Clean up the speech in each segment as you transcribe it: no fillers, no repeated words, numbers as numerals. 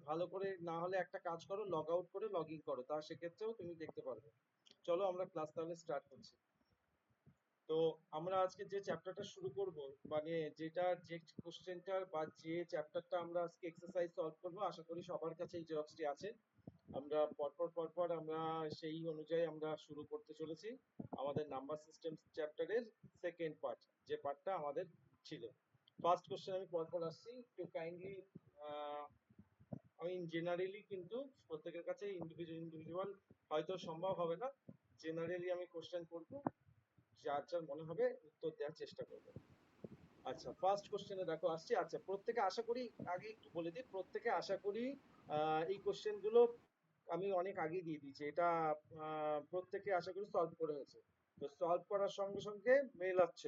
ভালো করে না হলে একটা কাজ করো, লগ আউট করে লগ ইন করো, তা সেক্ষেত্রেও তুমি দেখতে পারবে। চলো আমরা ক্লাস তাহলে স্টার্ট করছি। তো আমরা আজকে যে চ্যাপ্টারটা শুরু করব, মানে যে কোশ্চেনটা বা যে চ্যাপ্টারটা আমরা আজকে এক্সারসাইজ সলভ করব, আশা করি সবার কাছে এই জেরক্সটি আছে। আমরা পরপর আমরা সেই অনুযায়ী আমরা শুরু করতে চলেছি আমাদের নাম্বার সিস্টেম চ্যাপ্টারের সেকেন্ড পার্ট, যে পার্টটা আমাদের ছিল। ফার্স্ট কোশ্চেন আমি পরপর আসছি, একটু কাইন্ডলি। আমি জেনারেলি কিন্তু প্রত্যেকের কাছে ইন্ডিভিজুয়াল হয়তো সম্ভব হবে না, জেনারেলি আমি কোশ্চেন করব, যার যার মনে হবে উত্তর দেওয়ার চেষ্টা করবে। আচ্ছা, ফার্স্ট কোশ্চেনে দেখো আসছি। আচ্ছা, প্রত্যেকে আশা করি, আগে একটু বলে দিই, প্রত্যেকে আশা করি এই কোশ্চেন গুলো আমি অনেক আগে দিয়ে দিয়েছি। এটা প্রত্যেকে আশা করি সলভ করে হয়েছে। তো সলভ করার সঙ্গে সঙ্গে মেলাচ্ছ,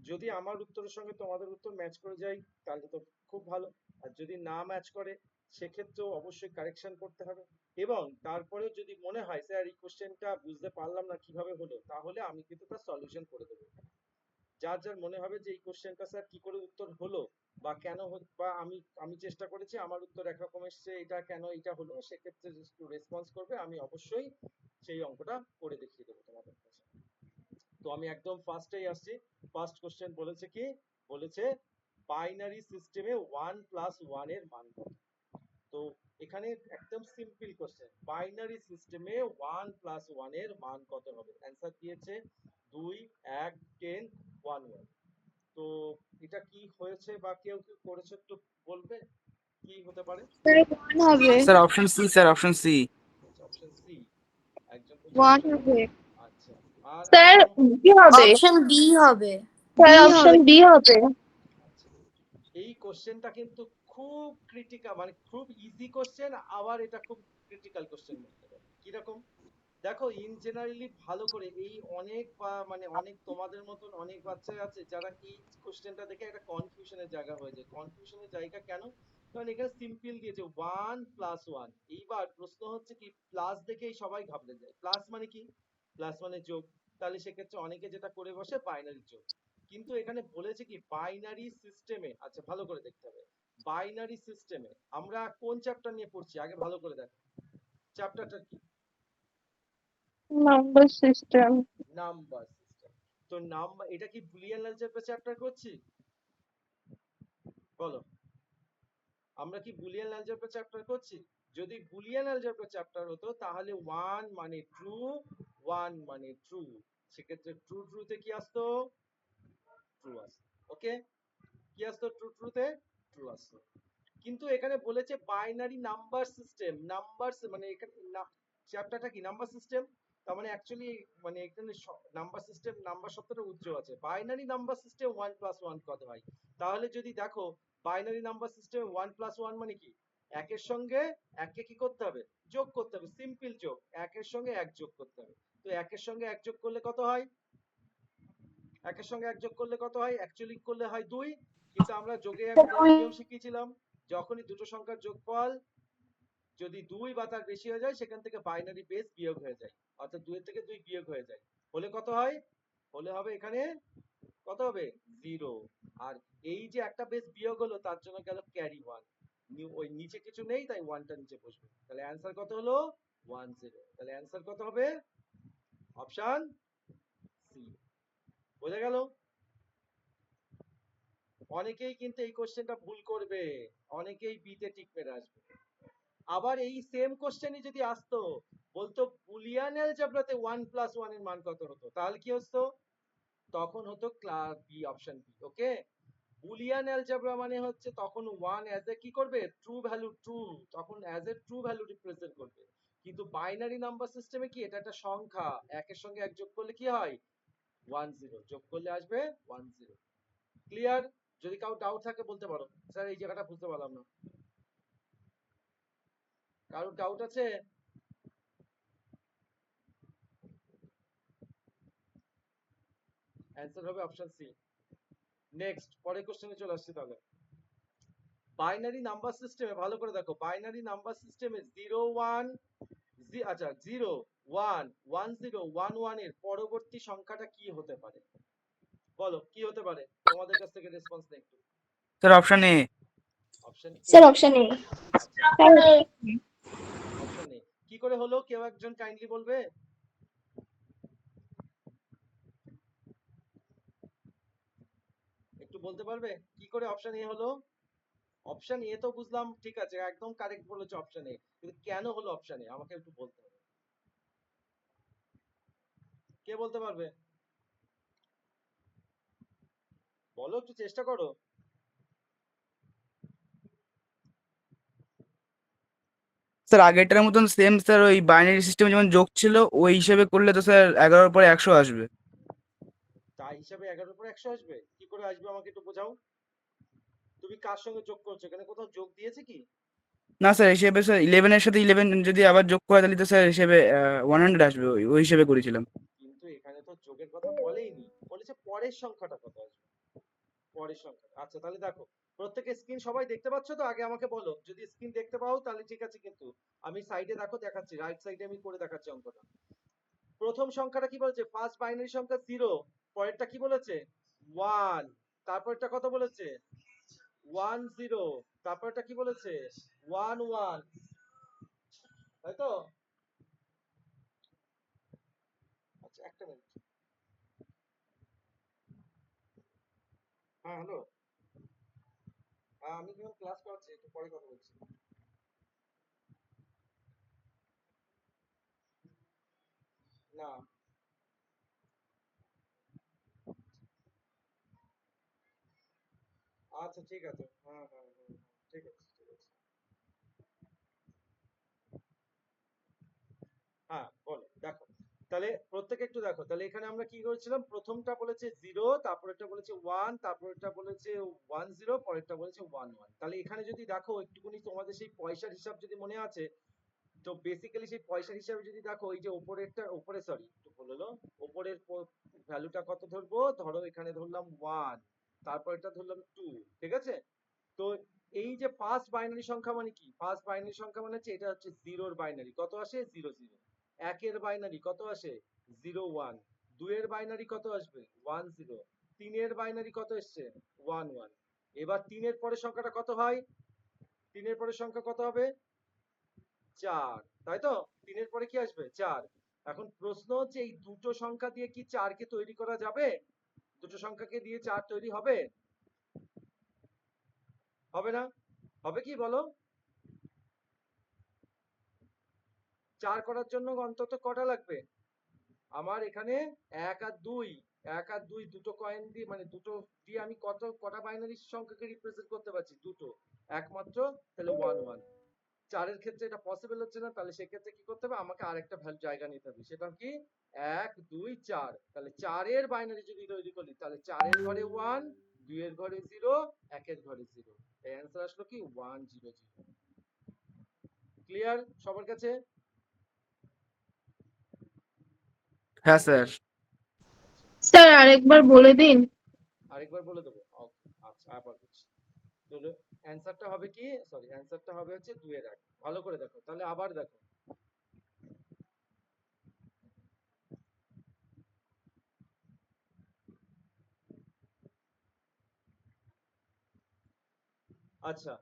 যদি আমার উত্তরের সঙ্গে তোমাদের উত্তর ম্যাচ করে যায় তাহলে তো খুব ভালো, আর যদি না ম্যাচ করে সেক্ষেত্রেও অবশ্যই কারেকশন করতে হবে। এবং তারপরেও যদি মনে হয় স্যার এই কোশ্চেনটা বুঝতে পারলাম না কিভাবে হলো, তাহলে আমি কিন্তু তার সলিউশন করে দেবো। যার যার মনে হবে যে এই কোশ্চেনটা স্যার কি করে উত্তর হলো বা কেন বা আমি আমি চেষ্টা করেছি আমার উত্তর একরকম এসছে, এটা কেন এটা হলো, সেক্ষেত্রে একটু রেসপন্স করবে, আমি অবশ্যই সেই অঙ্কটা করে দেখিয়ে দেবো তোমাদের কাছে। তো আমি একদম ফার্স্টেই আসছি। ফার্স্ট কোশ্চেন বলেছে কি, বলেছে বাইনারি সিস্টেমে 1+1 এর মান কত। তো এখানে একদম সিম্পল কোশ্চেন, বাইনারি সিস্টেমে 1+1 এর মান কত হবে। অ্যান্সার দিয়েছে 2, 1, 10, 1, 1। তো এটা কি হয়েছে বা কেউ কি করেছে একটু বলবে কি হতে পারে? স্যার 1 হবে। Sir option C, sir option C. Option C, একজন তো 1 বলছে। হবে। আচ্ছা, আর স্যার কি হবে? অপশন বি হবে। স্যার অপশন বি হবে। আচ্ছা, এই কোশ্চেনটা কিন্তু খুব ক্রিটিক্যাল, মানে খুব ইজি কোশ্চেন, আবার এটা খুব ক্রিটিক্যাল কোশ্চেন বলতে পারো। কিরকম দেখো, ইন জেনারেলি ভালো করে এই অনেক মানে অনেক তোমাদের মতন অনেক বাচ্চা আছে যারা এই কোশ্চেনটা দেখে একটা কনফিউশনের জায়গা হয়ে যায়। কনফিউশনের জায়গা কেন? কারণ এখানে সিম্পল দিয়েছে 1+1। এইবার প্রশ্ন হচ্ছে কি, প্লাস দেখেই সবাই ঘাবড়ে যায়। প্লাস মানে কি? প্লাস মানে যোগ। তাহলে সেক্ষেত্রে অনেকে যেটা করে বসে বাইনারি যোগ। কিন্তু এখানে বলেছে কি বাইনারি সিস্টেমে, আচ্ছা ভালো করে দেখতে হবে, বাইনারি সিস্টেমে আমরা কোন চ্যাপ্টার নিয়ে পড়ছি আগে ভালো করে দেখো। চ্যাপ্টারটা কি? Number system. Number system. তো নাম্বার, এটা কি বুলিয়ান অ্যালজেব্রা চ্যাপ্টার করছি? বলো, আমরা কি বুলিয়ান অ্যালজেব্রা চ্যাপ্টার করছি? যদি বুলিয়ান অ্যালজেব্রা চ্যাপ্টার হতো তাহলে 1 মানে ট্রু, 1 মানে ট্রু, সেক্ষেত্রে ট্রু ট্রুতে কি আসতো? ট্রু আসতো। ওকে, কি আসতো? ট্রু ট্রুতে ট্রু আসতো। কিন্তু এখানে বলেছে বাইনারি নাম্বার সিস্টেম। নাম্বার মানে এখানে চ্যাপ্টারটা কি নাম্বার সিস্টেম, তার মানে অ্যাকচুয়ালি মানে এখানে নাম্বার সিস্টেম, নাম্বার শব্দটা উজ্জ্বল আছে। বাইনারি নাম্বার সিস্টেম 1+1 কত হয়? তাহলে যদি দেখো বাইনারি নাম্বার সিস্টেম 1+1 মানে কি, একের সঙ্গে এককে কি করতে হবে? যোগ করতে হবে, সিম্পল যোগ, একের সঙ্গে এক যোগ করতে হবে। তো একের সঙ্গে এক যোগ করলে কত হয়? একের সঙ্গে এক যোগ করলে কত হয়? অ্যাকচুয়ালি করলে হয় 2, কিন্তু আমরা যোগে এক নিয়ম শিখিয়েছিলাম, যখনই দুটো সংখ্যার যোগফল যদি 2 বা তার বেশি হয়ে যায় সেখান থেকে বাইনারি বেস বিয়োগ হয়ে যায়, অর্থাৎ 2 এর থেকে 2 বিয়োগ হয়ে যায়। হলে কত হয়? হলে হবে এখানে কত হবে? 0। আর এই যে একটা বেস বিয়োগ হলো তার জন্য গেল ক্যারি 1, ওই নিচে কিছু নেই তাই 1টা নিচে বসবে। তাহলে অ্যান্সার কত হলো? 10। তাহলে অ্যান্সার কত হবে? Option C. বোঝা গেল? অনেকেই কিন্তু এই কোশ্চেনটা ভুল করবে, অনেকেই বিতে টিক মেরে আসবে। আবার এই সেম কোশ্চেনই যদি আসতো, বলতো বুলিয়ান অ্যালজেব্রাতে 1+1 এর মান কত হতো, তাহলে কি হতো? তখন হতো ক্লাস বি, অপশন বি। ওকে, বুলিয়ান অ্যালজেব্রা মানে হচ্ছে তখন 1 অ্যাজ এ কি করবে? ট্রু ভ্যালু, ট্রু, তখন as a true value represent করবে। কিন্তু বাইনারি নাম্বার সিস্টেমে কি, এটা একটা সংখ্যা, একের সঙ্গে এক যোগ করলে কি হয়? 10, যোগ করলে আসবে 10। ক্লিয়ার? যদি কারো ডাউট থাকে বলতে পারো, স্যার এই জায়গাটা বুঝতে পারলাম না। কারো ডাউট আছে? অ্যান্সার হবে অপশন সি। নেক্সট, পরের কোশ্চেনে চলে আসছি তাহলে। বাইনারি নাম্বার সিস্টেমে ভালো করে দেখো, বাইনারি নাম্বার সিস্টেমে 0 1, আচ্ছা 0 1 1 0 1 1 এর পরবর্তী সংখ্যাটা কি হতে পারে? বলো কি হতে পারে, তোমাদের কাছ থেকে রেসপন্স নেই একটু। Sir option A. Option A. Sir option এ। আচ্ছা, অপশন এ কি করে হলো, কেউ একজন কাইন্ডলি বলবে? একটু বলতে পারবে কি করে অপশন এ হলো? অপশন এ তো বুঝলাম, ঠিক আছে, একদম কারেক্ট বলেছো অপশন এ, কিন্তু কেন হলো অপশন এ আমাকে একটু বলতে হবে। কে বলতে পারবে? বলো, একটু চেষ্টা করো। স্যার আগেরটার মতন সেম স্যার, ওই বাইনারি সিস্টেম যেমন যোগ ছিল ওই হিসেবে করলে তো স্যার 11-এর পরে 100 আসবে। তাই হিসাবে 11 পর 100 আসবে? কি করে আসবে আমাকে একটু বোঝাও। তুমি কার সঙ্গে যোগ করছো, এখানে কোথাও যোগ দিয়েছে কি? না স্যার, হিসেবে স্যার 11-এর সাথে 11 যদি আবার যোগ করে তাহলে তো স্যার হিসেবে 100 আসবে, ওই হিসেবে করেছিলাম। কিন্তু এখানে তো যোগের কথা বলেইনি, বলেছে পরের সংখ্যাটা কত আসবে, পরের সংখ্যা। আচ্ছা তাহলে দেখো, প্রত্যেকে স্ক্রিন সবাই দেখতে পাচ্ছ তো? আগে আমাকে বলো, যদি স্ক্রিন দেখতে পাও তাহলে ঠিক আছে, কিন্তু আমি সাইডে দেখো দেখাচ্ছি, রাইট সাইডে আমি করে দেখাচ্ছি অঙ্কটা। প্রথম সংখ্যাটা কি বলেছে? ফার্স্ট বাইনারি সংখ্যা 0, পরেরটা কি বলেছে? 1, তারপরটা কত বলেছে? 1 0, তারপরটা কি বলেছে? 1 1, তাই তো? আচ্ছা একটা মিনিট। হ্যাঁ হ্যালো, আমি যখন ক্লাস করাচ্ছি একটু পরে কথা বলছি। না, আচ্ছা ঠিক আছে, হ্যাঁ হ্যাঁ হ্যাঁ হ্যাঁ, ঠিক আছে ঠিক আছে। হ্যাঁ বলো, দেখো তাহলে প্রত্যেকে একটু দেখো, তাহলে এখানে আমরা কি করেছিলাম, প্রথমটা বলেছে 0, তারপরেরটা বলেছে 1, তারপরেরটা বলেছে 1 0, পরেরটা বলেছে 1 1। তাহলে এখানে যদি দেখো একটুখানি তোমাদের সেই পয়সার হিসাব যদি মনে আছে, তো বেসিক্যালি সেই পয়সার হিসাবে যদি দেখো, এই যে উপরেরটা, উপরে সরি একটু ভুল হলো, উপরের ভ্যালুটা কত ধরবো, ধরো এখানে ধরলাম 1, তারপরেরটা ধরলাম 2, ঠিক আছে? তো এই যে ফার্স্ট বাইনারি সংখ্যা মানে কি, ফার্স্ট বাইনারি সংখ্যা মানে হচ্ছে এটা হচ্ছে জিরোর বাইনারি, কত আসে? 0 0। একের বাইনারি কত আসে? 0 1। দুইয়ের বাইনারি কত আসবে? 1 0। তিনের বাইনারি কত এসছে? 1 1। এবার তিনের পরের সংখ্যাটা কত হয়? তিনের পরের সংখ্যা কত হবে? 4, তাই তো? তিনের পরে কি আসবে? 4। এখন প্রশ্ন হচ্ছে, এই দুটো সংখ্যা দিয়ে কি 4 কে তৈরি করা যাবে? দুটো সংখ্যাকে দিয়ে 4 তৈরি হবে? হবে না? হবে কি বলো? 4 করার জন্য অন্তত কটা লাগবে? আমার এখানে 1 আর 2, 1 আর 2 দুটো কয়েন দিয়ে, মানে দুটো দিয়ে আমি কটা বাইনারি সংখ্যাকে রিপ্রেজেন্ট করতে পারছি? দুটো, একমাত্র। তাহলে 1 1। 4 এর ক্ষেত্রে এটা পসিবল হচ্ছে না, তাহলে সেক্ষেত্রে কি করতে হবে, আমাকে আরেকটা ভ্যালু জায়গা নিতে হবে, সেটা কি? 1 2 4। তাহলে 4 এর বাইনারি যদি তৈরি করি, তাহলে 4 এর ঘরে 1, 2 এর ঘরে 0, 1 এর ঘরে 0। এই অ্যান্সার আসলো কি? 1 0 0। ক্লিয়ার সবার কাছে? হ্যাঁ স্যার। স্যার আরেকবার বলে দিন। আরেকবার বলে দেবো, ওকে আচ্ছা আবার বলছি। তাহলে অ্যান্সারটা হবে কি, সরি অ্যান্সারটা হবে হচ্ছে 2 এর 1। ভালো করে দেখো, তাহলে আবার দেখো। আচ্ছা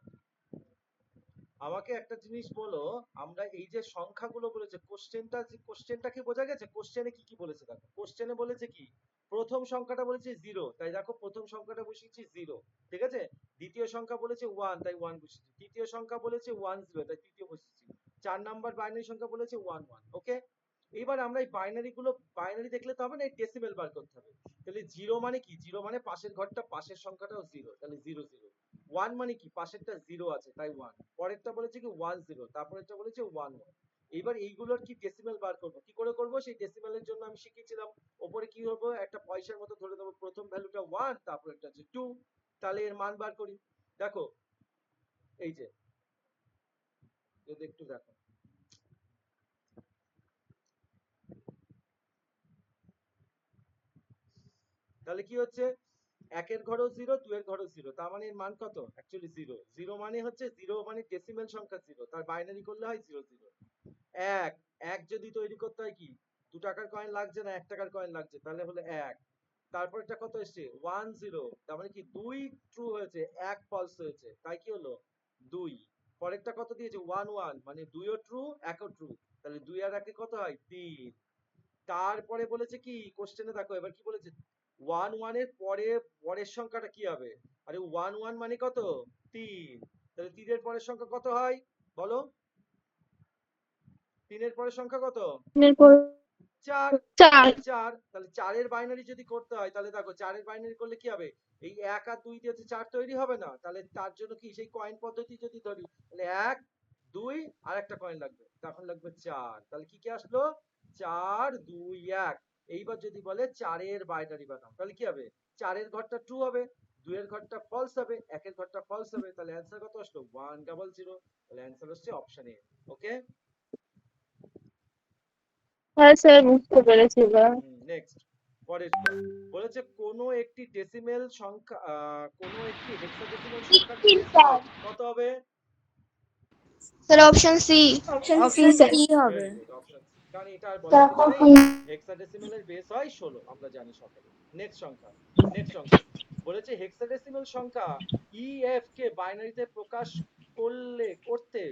আমাকে একটা জিনিস বলো, আমরা এই যে সংখ্যাগুলো বলেছে, কোশ্চেনটা কি বোঝা গেছে? কোশ্চেনে কি কি বলেছে দেখো, কোশ্চেনে বলেছে কি, প্রথম সংখ্যাটা বলেছে 0, তাই দেখো প্রথম সংখ্যাটা বসিয়েছি 0, ঠিক আছে? দ্বিতীয় সংখ্যা বলেছে 1, তাই 1 বসিয়েছি। তৃতীয় সংখ্যা বলেছে 1 0, তাই তৃতীয় বসিয়েছি। 4 নাম্বার বাইনারি সংখ্যা বলেছে 1 1। ওকে, এবার আমরা এই বাইনারি গুলো, বাইনারি দেখলে তো হবে না, এই ডেসিমেল বার করতে হবে। তাহলে 0 মানে কি? 0 মানে পাশের ঘরটা, পাশের সংখ্যাটাও 0, তাহলে 0 0। 1 মানে কি? পাশেরটা 0 আছে, তাই 1। পরেরটা বলেছে কি? 1 0, তারপরেরটা বলেছে 1 1। এবার এইগুলোর কি ডেসিমেল বার করব, কি করে করব? সেই ডেসিমেলের জন্য আমি শিখেছিলাম, উপরে কি হবে, একটা পয়সার মতো ধরে দেবো, প্রথম ভ্যালুটা 1, তারপরেরটা হচ্ছে 2, তাহলে এর মান বার করি। দেখো এই যে, যদি একটু দেখো, তাহলে কি হচ্ছে, একের ঘরেও 0, 2 এর ঘরেও 0, তার মানে এর মান কত? অ্যাকচুয়ালি 0। 0 মানে হচ্ছে 0 মানে ডেসিমেল সংখ্যা 0, তার বাইনারি করলে হয় 0 0। এক, এক যদি তৈরি করতে হয় কি, 2 টাকার কয়েন লাগছে না 1 টাকার কয়েন লাগছে, তাহলে হলো 1। তারপর এটা কত এসছে? 1 0, তার মানে কি 2 ট্রু হয়েছে, 1 ফলস হয়েছে, তাই কি হলো? 2, পরেরটা কত দিয়েছে 1 1, মানে 2 ও ট্রু 1 ও ট্রু, তাহলে 2 আর 1 কত হয় 3। তারপরে বলেছে কি কোশ্চেনে দেখো এবার কি বলেছে, 1 1 এর পরে পরের সংখ্যাটা কি হবে, আরে 1 1 মানে কত 3, তাহলে 3 এর পরের সংখ্যা কত হয় বলো, 3 এর পরের সংখ্যা কত এরপর 4, 4। তাহলে 4, তাহলে 4 এর বাইনারি যদি করতে হয় তাহলে দেখো 4 এর বাইনারি করলে কি হবে, এই 1 আর 2 দিয়ে 4 তৈরি হবে না, তাহলে তার জন্য কি সেই কয়েন পদ্ধতি যদি ধরি তাহলে 1 2 আর একটা কয়েন লাগবে, তখন লাগবে 4, তাহলে কি কি আসলো 4 2 1। এইবার যদি বলে 4 এর বাইনারি বানাও তাহলে কি হবে, 4 এর ঘরটা ট্রু হবে, 2 এর ঘরটা ফলস হবে, 1 এর ঘরটা ফলস হবে, তাহলে অ্যান্সার কত আসলো 100, তাহলে অ্যান্সার হচ্ছে অপশন এ। ওকে, হ্যাঁ স্যার, বুঝতে পেরেছি এবার। নেক্সট পরেরটা বলেছে কোনো একটি ডেসিমেল সংখ্যা কোনো একটি হেক্সাডেসিমেল সংখ্যার বেস হয় কত হবে, sir option C. Option C option sir. C হবে। ভেরি গুড, অপশন সি, কারণ এটা আর বলার কিছু নেই, হেক্সাডেসিমেলের বেস হয় 16, আমরা জানি সকলে। নেক্সট সংখ্যা, নেক্সট অঙ্ক বলেছে হেক্সাডেসিমেল সংখ্যা ইএফ কে বাইনারিতে প্রকাশ করতে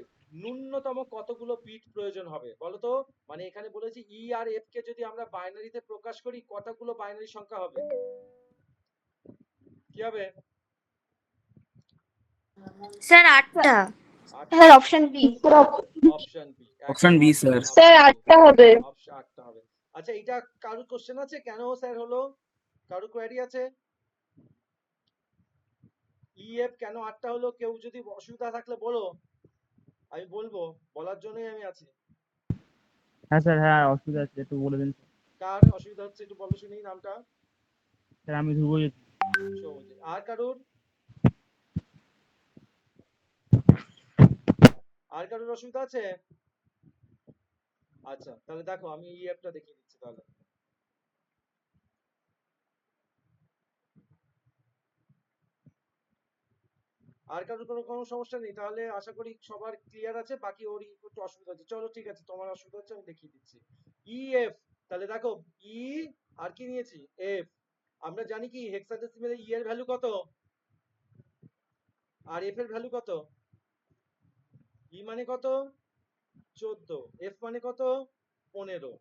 ন্যূনতম কতগুলো বিট প্রয়োজন হবে বলো তো, মানে এখানে বলেছে ই আর এফ কে যদি আমরা বাইনারিতে প্রকাশ করি কতগুলো বাইনারি সংখ্যা হবে, কি হবে স্যার 8টা। 8টা, হ্যাঁ option B. Option B, option B sir. Sir 8টা হবে। অপশন 8টা হবে। আচ্ছা এটা কারোর কোশ্চেন আছে কেন স্যার হলো, কারোর কোয়ারি আছে, ইএফ কেন 8টা হলো, কেউ যদি অসুবিধা থাকলে বলো, আমি বলবো, বলার জন্যই আমি আছি। হ্যাঁ স্যার, হ্যাঁ অসুবিধা আছে, একটু বলে দিন। কার অসুবিধা হচ্ছে একটু বলো শুনি নামটা। স্যার আমি ধ্রুবজিৎ। সৌমজিৎ, আর কারুর, আর কারুর অসুবিধা আছে, আচ্ছা তাহলে দেখো আমি এই অ্যাপটা দেখিয়ে দিচ্ছি তাহলে। আর কারোর কোনো কোনো সমস্যা নেই, তাহলে আশা করি সবার ক্লিয়ার আছে, বাকি ওরই একটু অসুবিধা আছে, চলো ঠিক আছে তোমার অসুবিধা হচ্ছে আমি দেখিয়ে দিচ্ছি। ইএফ, তাহলে দেখো ই আর কি নিয়েছি এফ, আমরা জানি কি হেক্সাডেসিমেলে ই এর ভ্যালু কত আর এফ এর ভ্যালু কত, ই মানে কত 14, এফ মানে কত 15,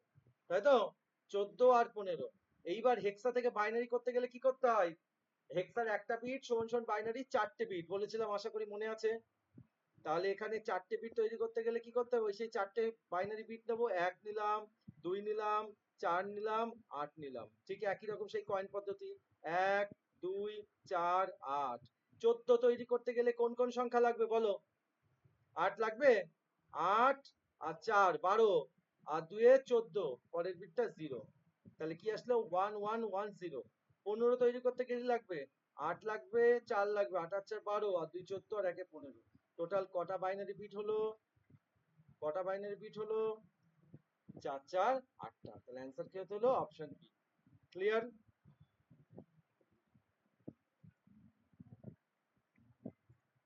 তাই তো 14 আর 15। এইবার হেক্সা থেকে বাইনারি করতে গেলে কি করতে হয়, হেক্সার একটা বিট সমান সমান বাইনারি 4টে বিট বলেছিলাম, আশা করি মনে আছে। তাহলে এখানে 4টে বিট তৈরি করতে গেলে কি করতে হবে, সেই 4টে বাইনারি বিট নেবো, 1 নিলাম 2 নিলাম 4 নিলাম 8 নিলাম, ঠিক একই রকম সেই কয়েন পদ্ধতি, 1 2 4 8। 14 তৈরি করতে গেলে কোন কোন সংখ্যা লাগবে বলো, 8 লাগবে, 8 আর 4 12 আর 2 এ 14, পরের বিটটা 0, তাহলে কি আসলো 1 1 1 0। 15 তৈরি করতে গেলে লাগবে 8 লাগবে 4 লাগবে, 8 আর 4 12 আর 2 14 আর 1 15, টোটাল কটা বাইনারি বিট হলো, কটা বাইনারি বিট হলো 4 4 8টা, তাহলে অ্যান্সার কি হলো অপশন বি। ক্লিয়ার,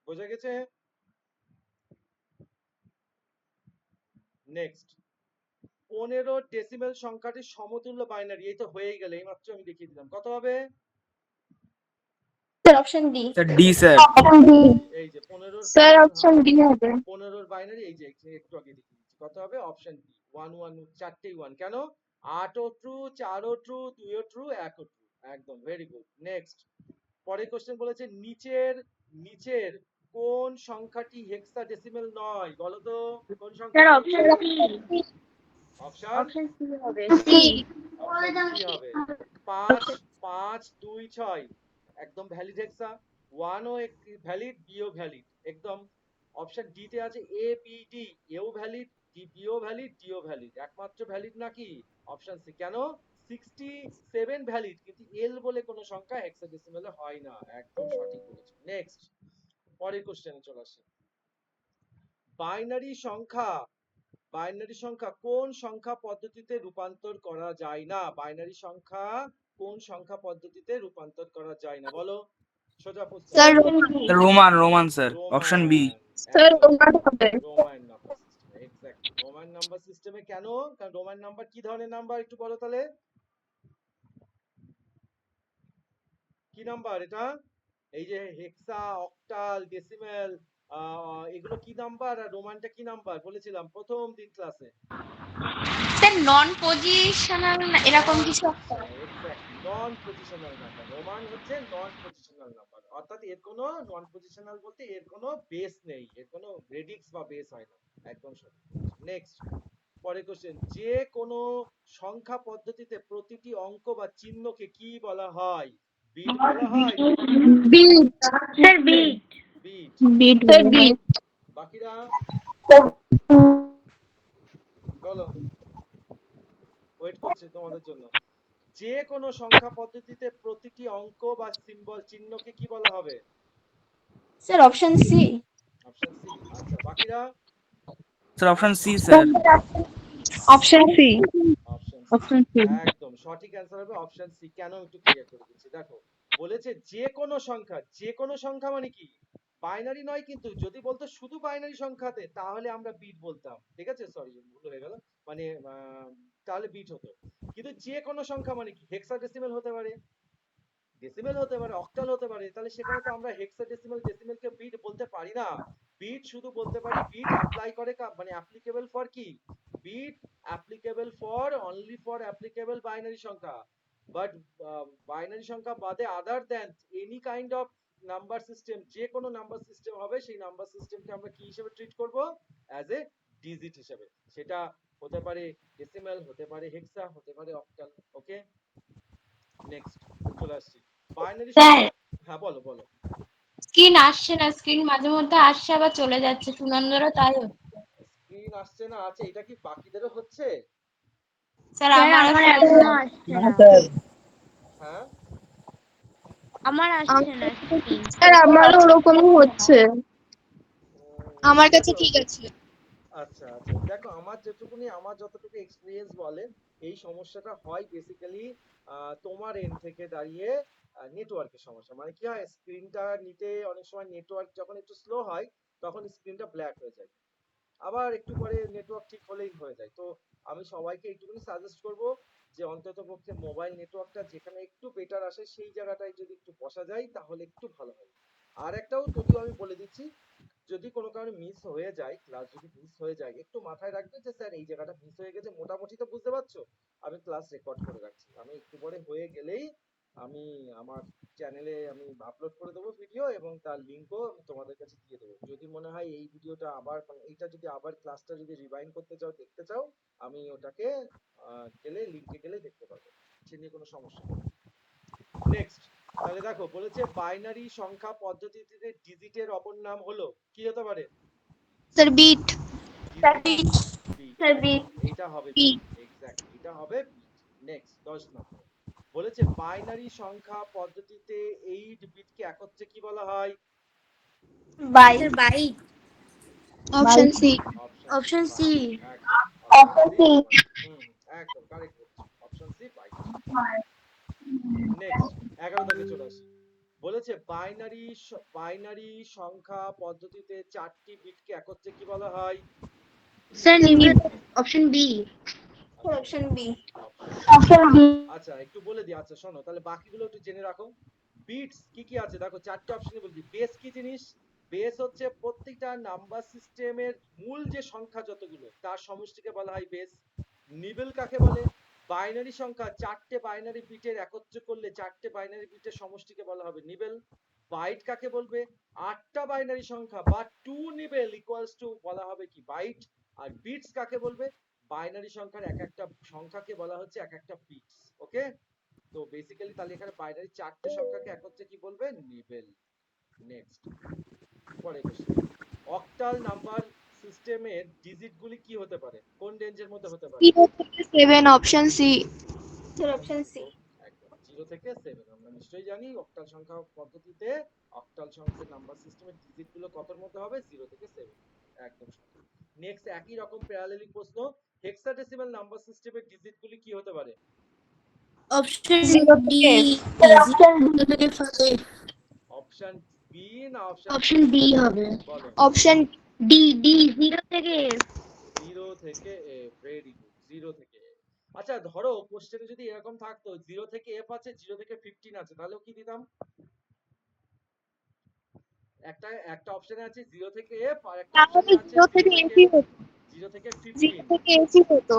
বোঝা গেছে। নেক্সট 15 ডেসিমেল সংখ্যাটির সমতুল্য বাইনারি, এই তো হয়েই গেল, এইমাত্র আমি দেখিয়ে দিলাম, কত হবে sir option D. Sir D sir. Option D. এই যে 15 স্যার অপশন ডি হবে। 15 বাইনারি, এই যে একটু আগে দেখিয়ে দিচ্ছি, কত হবে অপশন বি 1 1, চারটেই 1 কেন, 8 ও ট্রু 4 ও ট্রু 2 ও ট্রু 1 ও ট্রু, একদম ভেরি গুড। নেক্সট পরের কোশ্চেন বলেছে নিচের নিচের কোন সংখ্যাটি হেক্সাডেসিমেল নয় বলো তো, কোন স্যার সংখ্যাটি, অপশন অপশন অপশন সি হবে। সি। অপশন সি হবে, 5 5 2 6 একদম ভ্যালিড হেক্সা, 1 ও ভ্যালিড, বি ও ভ্যালিড একদম। অপশন ডি তে আছে এ বি ডি, এও ভ্যালিড, ডি বি ও ভ্যালিড, ডি ও ভ্যালিড, একমাত্র ভ্যালিড নাকি অপশন সি, কেন 67 ভ্যালিড, কিন্তু এল বলে কোনো সংখ্যা হেক্সাডেসিমেলে হয় না, একদম সঠিক বলেছো। নেক্সট পরের কোশ্চেনে চলে আসি, বাইনারি সংখ্যা, বাইনারি সংখ্যা কোন সংখ্যা পদ্ধতিতে রূপান্তর করা যায় না, বাইনারি সংখ্যা কোন সংখ্যা পদ্ধতিতে রূপান্তর করা যায় না বলো, সোজা প্রশ্ন, sir Roman Roman sir, option B. Roman, sir একদম রোমান হবে। Roman number system, exactly Roman number সিস্টেমে, কেন কারণ রোমান নাম্বার কি ধরনের নাম্বার একটু বলো তাহলে, কি নাম্বার এটা, এই যে হেক্সা অক্টাল ডেসিমেল এগুলো কি নাম্বার আর রোমানটা কি নাম্বার বলেছিলাম প্রথম দিন ক্লাসে? স্যার নন পজিশনাল এরকম কিছু একটা। এক্স্যাক্টলি, নন পজিশনাল নাম্বার। রোমান হচ্ছে নন পজিশনাল নাম্বার, অর্থাৎ এর কোনো নন পজিশনাল বলতে এর কোনো বেস নেই, এর কোনো রেডিক্স বা বেস হয় না। একদম সঠিক। নেক্সট, পরের কোশ্চেন, যে কোনো সংখ্যা পদ্ধতিতে প্রতিটি অঙ্ক বা চিহ্নকে কি বলা হয়? বিট বলা হয়? Bit sir bit. Bit. Bit bit বাকিরা বলো, ওয়েট করছি তোমাদের জন্য। যে কোনো সংখ্যা পদ্ধতিতে প্রতিটি অঙ্ক বা সিম্বল চিহ্নকে কি বলা হবে? Sir option C. Option C. আচ্ছা, বাকিরা? Sir option C sir. Option C option C. Option C একদম সঠিক অ্যান্সার হবে অপশন সি। কেন একটু ক্লিয়ার করে দিচ্ছি। দেখো, বলেছে যে কোনো সংখ্যা, যে কোনো সংখ্যা মানে কি বাইনারি নয়, কিন্তু যদি বলতো শুধু বাইনারি সংখ্যাতে তাহলে আমরা বিট বলতাম, ঠিক আছে, সরি ভুল হয়ে গেল, মানে তাহলে বিট হতো। কিন্তু যে কোনো সংখ্যা মানে কি হেক্সাডেসিমাল হতে পারে, ডেসিমেল হতে পারে, অক্টাল হতে পারে, তাহলে সেখানে তো আমরা হেক্সাডেসিমাল ডেসিমেলকে বিট বলতে পারি না। বিট শুধু বলতে পারি বিট অ্যাপ্লাই করে মানে অ্যাপ্লিকেবল ফর কি, bit applicable for only for applicable binary সংখ্যা, বাট বাইনারি সংখ্যা বাদে other than any kind of number system, যে কোনো নাম্বার সিস্টেম হবে সেই নাম্বার সিস্টেমকে আমরা কি হিসেবে ট্রিট করব? অ্যাজ এ ডিজিট হিসেবে। সেটা হতে পারে ডেসিমেল, হতে পারে হেক্সা, হতে পারে অক্টাল। ওকে, নেক্সট চলে আসছি বাইনারি স্যার সংখ্যা। হ্যাঁ বলো বলো। স্ক্রিন আসছে না, স্ক্রিন মাঝে মধ্যে আসছে আবার চলে যাচ্ছে, সুনন্দরও তাই হচ্ছে। স্ক্রিন আসছে না, আছে, এটা কি বাকিদেরও হচ্ছে? স্যার স্যার আমার আমার এখনো এখনো আসছে না না, স্যার। হ্যাঁ, আমার আসছে না স্ক্রিন। স্যার আমারও ওরকমই হচ্ছে আমার কাছে দেখো, ঠিক আছে। আচ্ছা আচ্ছা, দেখো আমার যেটুকুনি, আমার যতটুকু এক্সপিরিয়েন্স বলে এই সমস্যাটা হয় বেসিক্যালি তোমার এন্ড থেকে দাঁড়িয়ে নেটওয়ার্কের সমস্যা। মানে কি হয়, স্ক্রিনটা নিতে অনেক সময় নেটওয়ার্ক যখন একটু স্লো হয় তখন স্ক্রিনটা ব্ল্যাক হয়ে যায়, আবার একটু পরে নেটওয়ার্ক ঠিক হলেই হয়ে যায়। তো আমি সবাইকে একটুখানি সাজেস্ট করব যে অন্তত পক্ষে মোবাইল নেটওয়ার্কটা যেখানে একটু বেটার আসে সেই জায়গাটায় যদি একটু বসা যায় তাহলে একটু ভালো হয়। আর একটাও যদিও আমি বলে দিচ্ছি, যদি কোনো কারণে মিস হয়ে যায়, ক্লাস যদি মিস হয়ে যায়, একটু মাথায় রাখবে যে স্যার এই জায়গাটা মিস হয়ে গেছে, মোটামুটি তো বুঝতে পারছো, আমি ক্লাস রেকর্ড করে রাখছি, আমি একটু পরে হয়ে গেলেই আমি আমার চ্যানেলে আমি আপলোড করে দেবো ভিডিও, এবং তার লিঙ্কও আমি তোমাদের কাছে দিয়ে দেবো। যদি মনে হয় এই ভিডিওটা আবার, মানে এইটা যদি আবার ক্লাসটা যদি রিভাইন্ড করতে চাও, দেখতে চাও, আমি ওটাকে গেলে লিঙ্কে গেলে দেখতে পারবে, সে নিয়ে কোনো সমস্যা নেই। নেক্সট, তাহলে দেখো বলেছে বাইনারি সংখ্যা পদ্ধতিতে ডিজিটের অপর নাম হলো কি হতে পারে? Sir bit. Digit, bit, sir একদম বিট। এইটা হবে বিট। বিট, এক্স্যাক্টলি এটা হবে বিট। নেক্সট 10 নম্বর, বলেছে বাইনারি সংখ্যা পদ্ধতিতে 8 বিটকে একত্রে কি বলা হয়? Byte. Sir byte. Option C. Option C, option C. একদম অপশন সি, একদম কারেক্ট বলেছো, অপশন সি বাইট। নেক্সট 11 দাগে চলে আসি, বলেছে বাইনারি সংখ্যা পদ্ধতিতে 4টি বিটকে একত্রে কি বলা হয়? Sir numeric. Option B. আচ্ছা, option B. Option B. Option B আচ্ছা একটু বলে দিই, আচ্ছা শোনো তাহলে বাকিগুলো একটু জেনে রাখো। বিটস কি কি আছে দেখো, চারটে অপশনে বলছি। বেস কি জিনিস? বেস হচ্ছে প্রত্যেকটা নাম্বার সিস্টেমের মূল যে সংখ্যা যতগুলো তার সমষ্টিকে বলা হয় বেস। নিবেল কাকে বলে? বাইনারি সংখ্যা, চারটে বাইনারি বিটের একত্র করলে চারটে বাইনারি বিটের সমষ্টিকে বলা হবে নিবেল। বাইট কাকে বলবে? আটটা বাইনারি সংখ্যা বা টু নিবেল ইকুয়ালস টু বলা হবে কি বাইট। আর বিটস কাকে বলবে? বাইনারি সংখ্যার এক একটা সংখ্যাকে বলা হচ্ছে এক একটা বিটস। ওকে, তো বেসিক্যালি তাহলে এখানে বাইনারি চারটে সংখ্যাকে একত্রে কি বলবে? নিবেল। নেক্সট, পরের কোশ্চেন, অক্টাল নাম্বার সিস্টেমের ডিজিট গুলি কি হতে পারে, কোন রেঞ্জের মধ্যে হতে পারে? 0 থেকে 7। Option C. Sir option C. একদম 0 থেকে 7, আমরা নিশ্চয়ই জানি অক্টাল সংখ্যা পদ্ধতিতে অক্টাল সংখ্যার নাম্বার সিস্টেমের ডিজিট গুলো কতর মধ্যে হবে? 0 থেকে 7, একদম সঠিক। নেক্সট একই রকম প্যারালেলিক প্রশ্ন, হেক্সাডেসিমাল নাম্বার সিস্টেমের ডিজিট গুলি কি হতে পারে? Option zero D. থেকে অপশন 0 থেকে 5। অপশন বি না অপশন অপশন সি? ডি হবে। বলো। Option D. ডি 0 থেকে। 0 থেকে এ, ভেরি গুড, 0 থেকে এ। আচ্ছা ধরো কোশ্চেনে যদি এরকম থাকতো 0 থেকে এফ আছে, 0 থেকে 15 আছে, তাহলেও কি দিতাম? একটা একটা অপশনে আছে 0 থেকে f আর একটা তাহলে অপশনে আছে 0 থেকে f ই হতো 0 থেকে 0 15। থেকে f ই হতো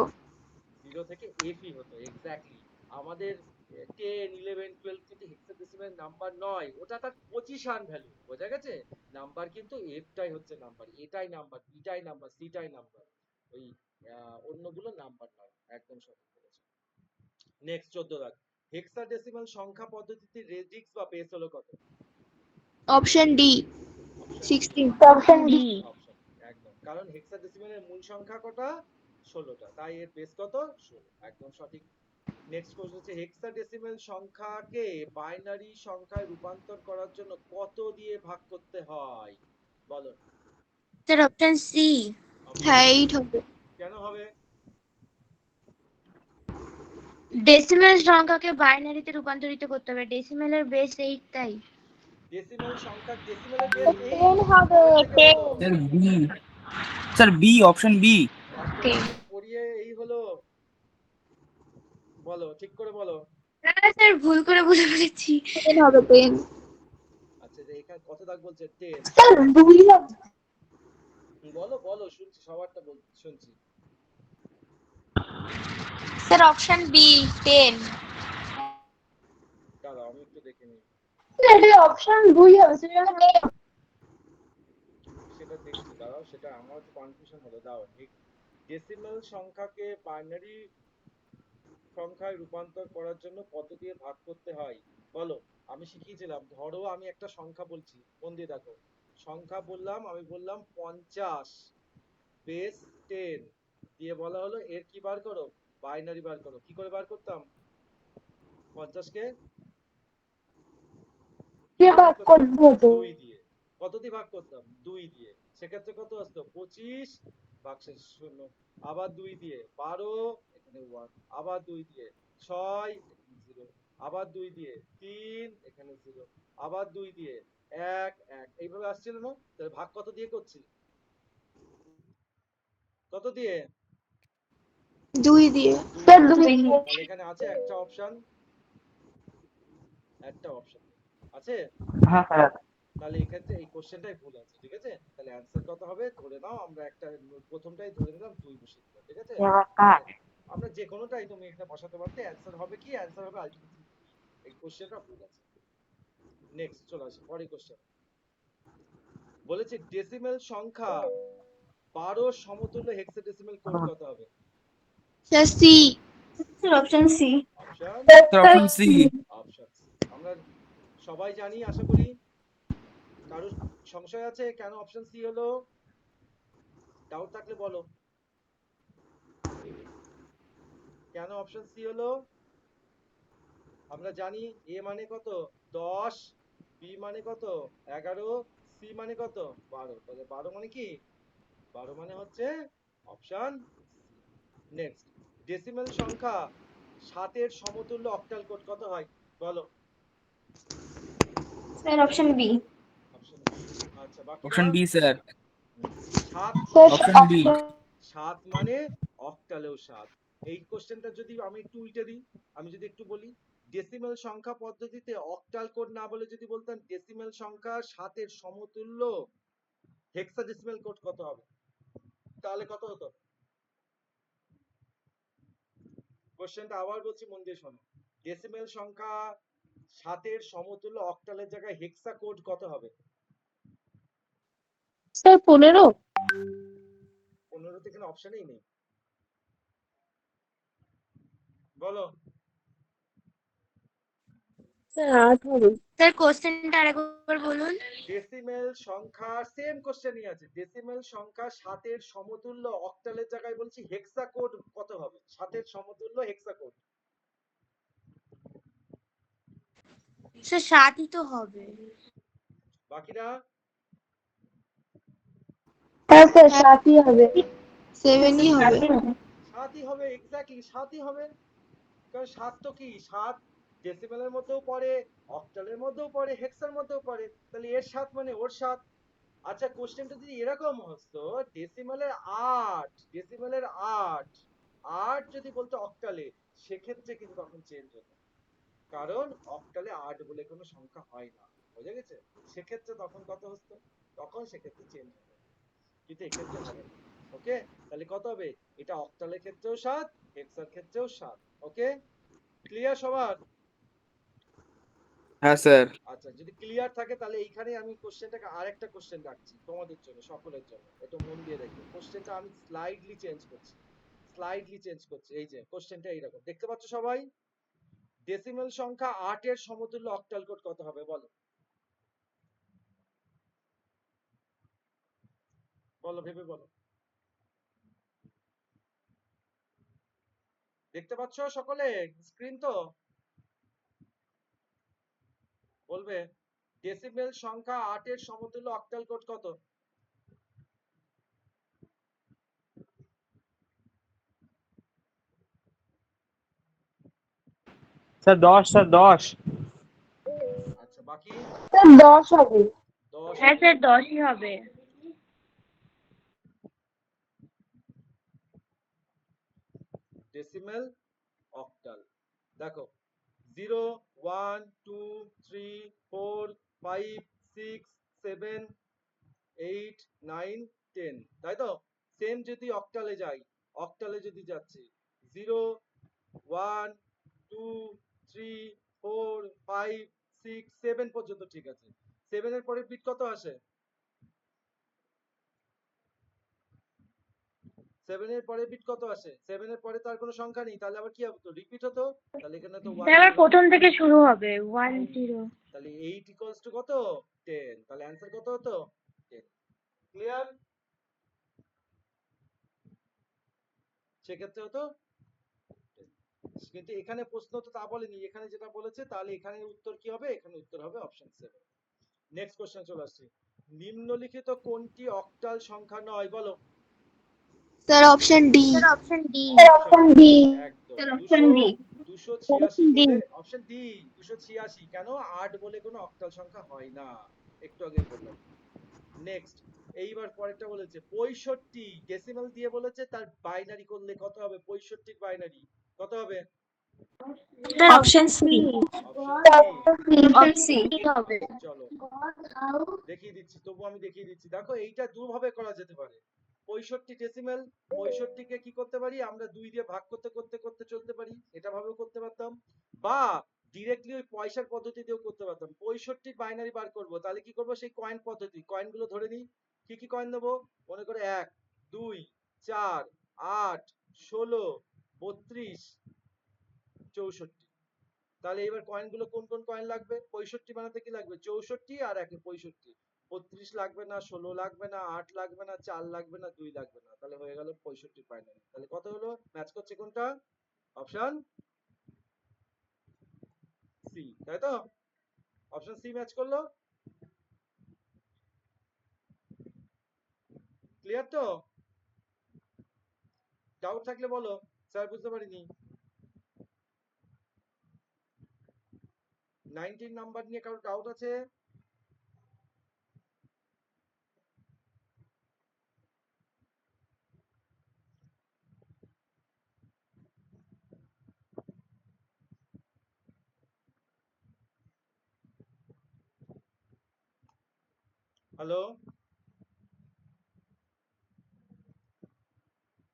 0 থেকে f ই হতো এক্স্যাক্টলি। আমাদের 10 11 12 কিন্তু হেক্সাডেসিমাল নাম্বার নয়, ওটা তার পজিশন ভ্যালু, বোঝা গেছে? নাম্বার কিন্তু f টাই হচ্ছে নাম্বার, এটাই নাম্বার, বিটাই নাম্বার, সিটাই নাম্বার, ওই অন্যগুলো নাম্বার নয়। একদম সঠিক বলেছো। নেক্সট 14 দাগ, হেক্সাডেসিমাল সংখ্যা পদ্ধতিতে রেডিক্স বা বেস হলো কত? Option D option 16 option D option একদম, কারণ হেক্সাডেসিমালের মূল সংখ্যা কটা? 16টা, তাই এর বেস কত? 16, একদম সঠিক। নেক্সট কোশ্চেন হচ্ছে হেক্সাডেসিমাল সংখ্যাকে বাইনারি সংখ্যায় রূপান্তর করার জন্য কত দিয়ে ভাগ করতে হয়? বলো। Sir option C. হ্যাঁ 8 হবে কেন হবে? ডেসিমেল সংখ্যাকে বাইনারিতে রূপান্তরিত করতে হবে, ডেসিমেলের বেস 8 তাই। ডেসিমাল সংখ্যা, ডেসিমালের বেস 10 8 হবে কবে থেকে 10 হলো? Sir B, sir B, option B. এতদিন পড়িয়ে এই হলো? বলো, ঠিক করে বলো। স্যার ভুল করে বলে ফেলেছি। 10 হবে 10 আচ্ছা, যে এখানে কত দাগ বলছে? 10। স্যার 2 হবে বলো বলো, শুনছি, সবারটা শুনছি। Sir option B 10। দাঁড়াও আমি একটু দেখে নিই। এটা অপশন 2 হবে সেটা দেখছি, দাঁড়াও, সেটা আমার একটু কনফিউশন হলো। দাও, ডেসিমাল সংখ্যাকে বাইনারি সংখ্যায় রূপান্তর করার জন্য কত দিয়ে ভাগ করতে হয়? বলো। আমি শিখিয়েছিলাম, ধরো আমি একটা সংখ্যা বলছি, মন দিয়ে দেখো। সংখ্যা বললাম, আমি বললাম 50 বেস 10 দিয়ে বলা হলো এর কি বার করো? বাইনারি বার করো। কি করে বার করতাম 50 কে? কে ভাগ করবে তো 2 দিয়ে। কত দিয়ে ভাগ করতাম? 2 দিয়ে। সেক্ষেত্রে কত আসতো? 25 ভাগশেষ 0। আবার 2 দিয়ে 12, এখানে 1। আবার 2 দিয়ে 6, এখানে 0। আবার 2 দিয়ে 3, এখানে 0। আবার 2 দিয়ে 1 1, এইভাবে আসছিল না? তাহলে ভাগ কত দিয়ে করছি? কত দিয়ে? 2 দিয়ে 2 স্যার দিয়ে। 2 তাহলে এখানে আছে একটা অপশন, একটা অপশন আছে। হ্যাঁ স্যার। তাহলে এক্ষেত্রে এই কোশ্চেনটাই ভুল আছে, ঠিক আছে? তাহলে অ্যান্সার কত হবে? ধরে নাও আমরা একটা প্রথমটাই ধরে নিলাম 2 বসিয়ে দিলাম, ঠিক আছে? তাহলে আমরা যে কোনোটাই তুমি এখানে বসাতে পারতে, অ্যান্সার হবে কি? অ্যান্সার হবে আলটিমেটলি 2। এই কোশ্চেনটা ভুল আছে। নেক্সট চলে আসি পরের কোশ্চেন। বলেছে ডেসিমেল সংখ্যা 12 সমতুল্য হেক্সাডেসিমেল কোড কত হবে? Sir C option C. Option sir option C. Option C. আমরা সবাই জানি আশা করি। কারোর সংশয় আছে কেন অপশন সি হলো? ডাউট থাকলে বলো, কেন অপশন সি হলো? আমরা জানি এ মানে কত? 10, বি মানে কত? 11, সি মানে কত? 12। তাহলে 12 মানে কি? 12 মানে হচ্ছে অপশন সি। নেক্সট, ডেসিমেল সংখ্যা 7 এর সমতুল্য অক্টাল কোড কত হয়? বলো। Sir option B. Option B. আচ্ছা, বাকিরা? Option B sir. 7, option B. 7 মানে অক্টালেও 7। এই কোশ্চেনটা যদি আমি একটু উল্টে দিই, আমি যদি একটু বলি, ডেসিমেল সংখ্যা পদ্ধতিতে অক্টাল কোড না বলে যদি বলতাম ডেসিমেল সংখ্যা 7 এর সমতুল্য হেক্সাডেসিমেল কোড কত হবে? তাহলে কত হতো? কোশ্চেনটা আবার বলছি, মন দিয়ে শোনো। ডেসিমেল সংখ্যা 7 এর সমতুল্য অক্টালের জায়গায় হেক্সা কোড কত হবে? স্যার 15 15 তো এখানে অপশনই নেই। বলো। স্যার 8 হবে স্যার কোশ্চেনটা আরেকবার বলুন। ডেসিমেল সংখ্যা, সেম কোশ্চেনই আছে, ডেসিমেল সংখ্যা 7 এর সমতুল্য অক্টালের জায়গায় বলছি হেক্সা কোড কত হবে? 7 এর সমতুল্য হেক্সা কোড। স্যার 7ই তো হবে। বাকিরা? হ্যাঁ স্যার 7ই হবে 7ই হবে 7ই হবে, এক্স্যাক্টলি 7ই হবে। কারণ 7 তো কি, 7 ডেসিমেলের মধ্যেও পড়ে, অক্টালের মধ্যেও পড়ে, হেক্সার মধ্যেও পড়ে, তাহলে এর 7 মানে ওর 7। আচ্ছা, কোশ্চেনটা যদি এরকম হতো ডেসিমেলের 8, ডেসিমেলের 8, 8 যদি বলতো অক্টালে, সেক্ষেত্রে কিন্তু তখন চেঞ্জ হতো, কারণ অক্টালে 8 বলে কোনো সংখ্যা হয় না। বুঝে গেছে? সেক্ষেত্রে তখন কত হতো? তখন সেক্ষেত্রে চেঞ্জ হবে, কিন্তু এক্ষেত্রে হবে না। ওকে, তাহলে কত হবে? এটা অক্টালের ক্ষেত্রেও 7, হেক্সার ক্ষেত্রেও 7। ওকে, ক্লিয়ার সবার? হ্যাঁ স্যার। আচ্ছা, যদি ক্লিয়ার থাকে তাহলে এইখানে আমি কোশ্চেনটাকে আরেকটা কোশ্চেন রাখছি তোমাদের জন্য, সকলের জন্য, একটু মন দিয়ে দেখবে। কোশ্চেনটা আমি স্লাইডলি চেঞ্জ করছি, স্লাইডলি চেঞ্জ করছি। এই যে কোশ্চেনটা এইরকম, দেখতে পাচ্ছ সবাই? ডেসিমেল সংখ্যা 8 এর সমতুল্য অক্টাল কোড কত হবে বলো? বলো, ভেবে বলো। দেখতে পাচ্ছ সকলে স্ক্রিন তো? বলবে ডেসিমেল সংখ্যা 8 এর সমতুল্য অক্টাল কোড কত? Sir 10, sir 10। আচ্ছা, বাকি? স্যার 10 হবে। 10 হ্যাঁ হবে। স্যার 10ই হবে। ডেসিমেল অক্টাল দেখো, 0 1 2 3 4 5 6 7 8 9 10, তাই তো? সেম যদি অক্টালে যাই, অক্টালে যদি যাচ্ছে 0 1 2 3 4 5 6 7 পর্যন্ত ঠিক আছে। 7 এর পরের বিট কত আসে? 7 এর পরের বিট কত আসে? 7 এর পরে তো আর কোনো সংখ্যা নেই, তাহলে আবার কি হতো? রিপিট হতো। তাহলে এখানে তো 1 স্যার আবার 0, প্রথম থেকে শুরু হবে 1 0। তাহলে 8 ইকুয়ালস টু কত? 10। তাহলে অ্যান্সার কত হতো? 10। ক্লিয়ার? সেক্ষেত্রে হতো 10। কিন্তু এখানে প্রশ্ন তো তা বলেনি, এখানে যেটা বলেছে, তাহলে এখানে উত্তর কি হবে? এখানে উত্তর হবে অপশন 7। নেক্সট কোশ্চেন চলে আসছে, নিম্নলিখিত কোনটি অক্টাল সংখ্যা নয় বলো? Sir option D. Sir option D. Option D. একদম স্যার অপশন 200 ডি। 286 ডি। বলে অপশন ডি। 286 কেন? 8 বলে কোনো অক্টাল সংখ্যা হয় না, একটু আগেই বললাম। নেক্সট, এইবার পরেরটা বলেছে 65 ডেসিমাল দিয়ে বলেছে, তার বাইনারি করলে কত হবে? 65 বাইনারি কত হবে? Sir option C. Option C. Option C হবে। চলো দেখিয়ে দিচ্ছি, তবু আমি দেখিয়ে দিচ্ছি। দেখো, এইটা দুভাবে করা যেতে পারে। 65 ডেসিমেল, 65 কে কি করতে পারি আমরা? 2 দিয়ে ভাগ করতে করতে করতে চলতে পারি, এটা ভাবেও করতে পারতাম। বা ডিরেক্টলি ওই পয়সার পদ্ধতি দিয়েও করতে পারতাম। 65 বাইনারি বার করব, তাহলে কি করব? সেই কয়েন পদ্ধতি, কয়েনগুলো ধরে নিই। কি কি কয়েন নেবো? মনে করে 1 2 4 8 16 32 64। তাহলে এবার কয়েনগুলো কোন কোন কয়েন লাগবে? 65 বানাতে কি লাগবে? 64 আর 1 65। 32 লাগবে না, 16 লাগবে না, 8 লাগবে না, 4 লাগবে না, 2 লাগবে না, তাহলে হয়ে গেল 65 বাইনারি। তাহলে কত হলো? ম্যাচ করছে কোনটা? অপশন সি, তাই তো? অপশন সি ম্যাচ করলো। ক্লিয়ার তো? ডাউট থাকলে বলো, স্যার বুঝতে পারিনি। 19 নাম্বার নিয়ে কারো ডাউট আছে? হ্যালো,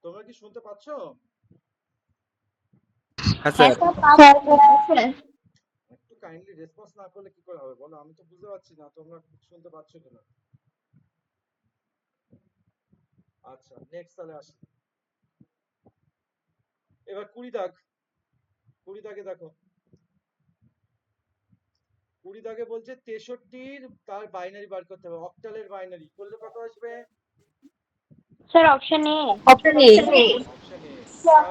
তোমরা কি শুনতে পাচ্ছ? হ্যাঁ হ্যাঁ স্যার। স্যার। একটু কাইন্ডলি রেসপন্স না করলে কি করে হবে বলো? আমি তো বুঝতে পারছি না তোমরা শুনতে পাচ্ছ কিনা। আচ্ছা, নেক্সট তাহলে আসি। এবার 20 দাগ, 20 দাগে দেখো, 20 দাগে বলছে 63 তার বাইনারি বার করতে হবে, অক্টালের বাইনারি করলে কত আসবে? Sir option A. Option A. Option A. Sir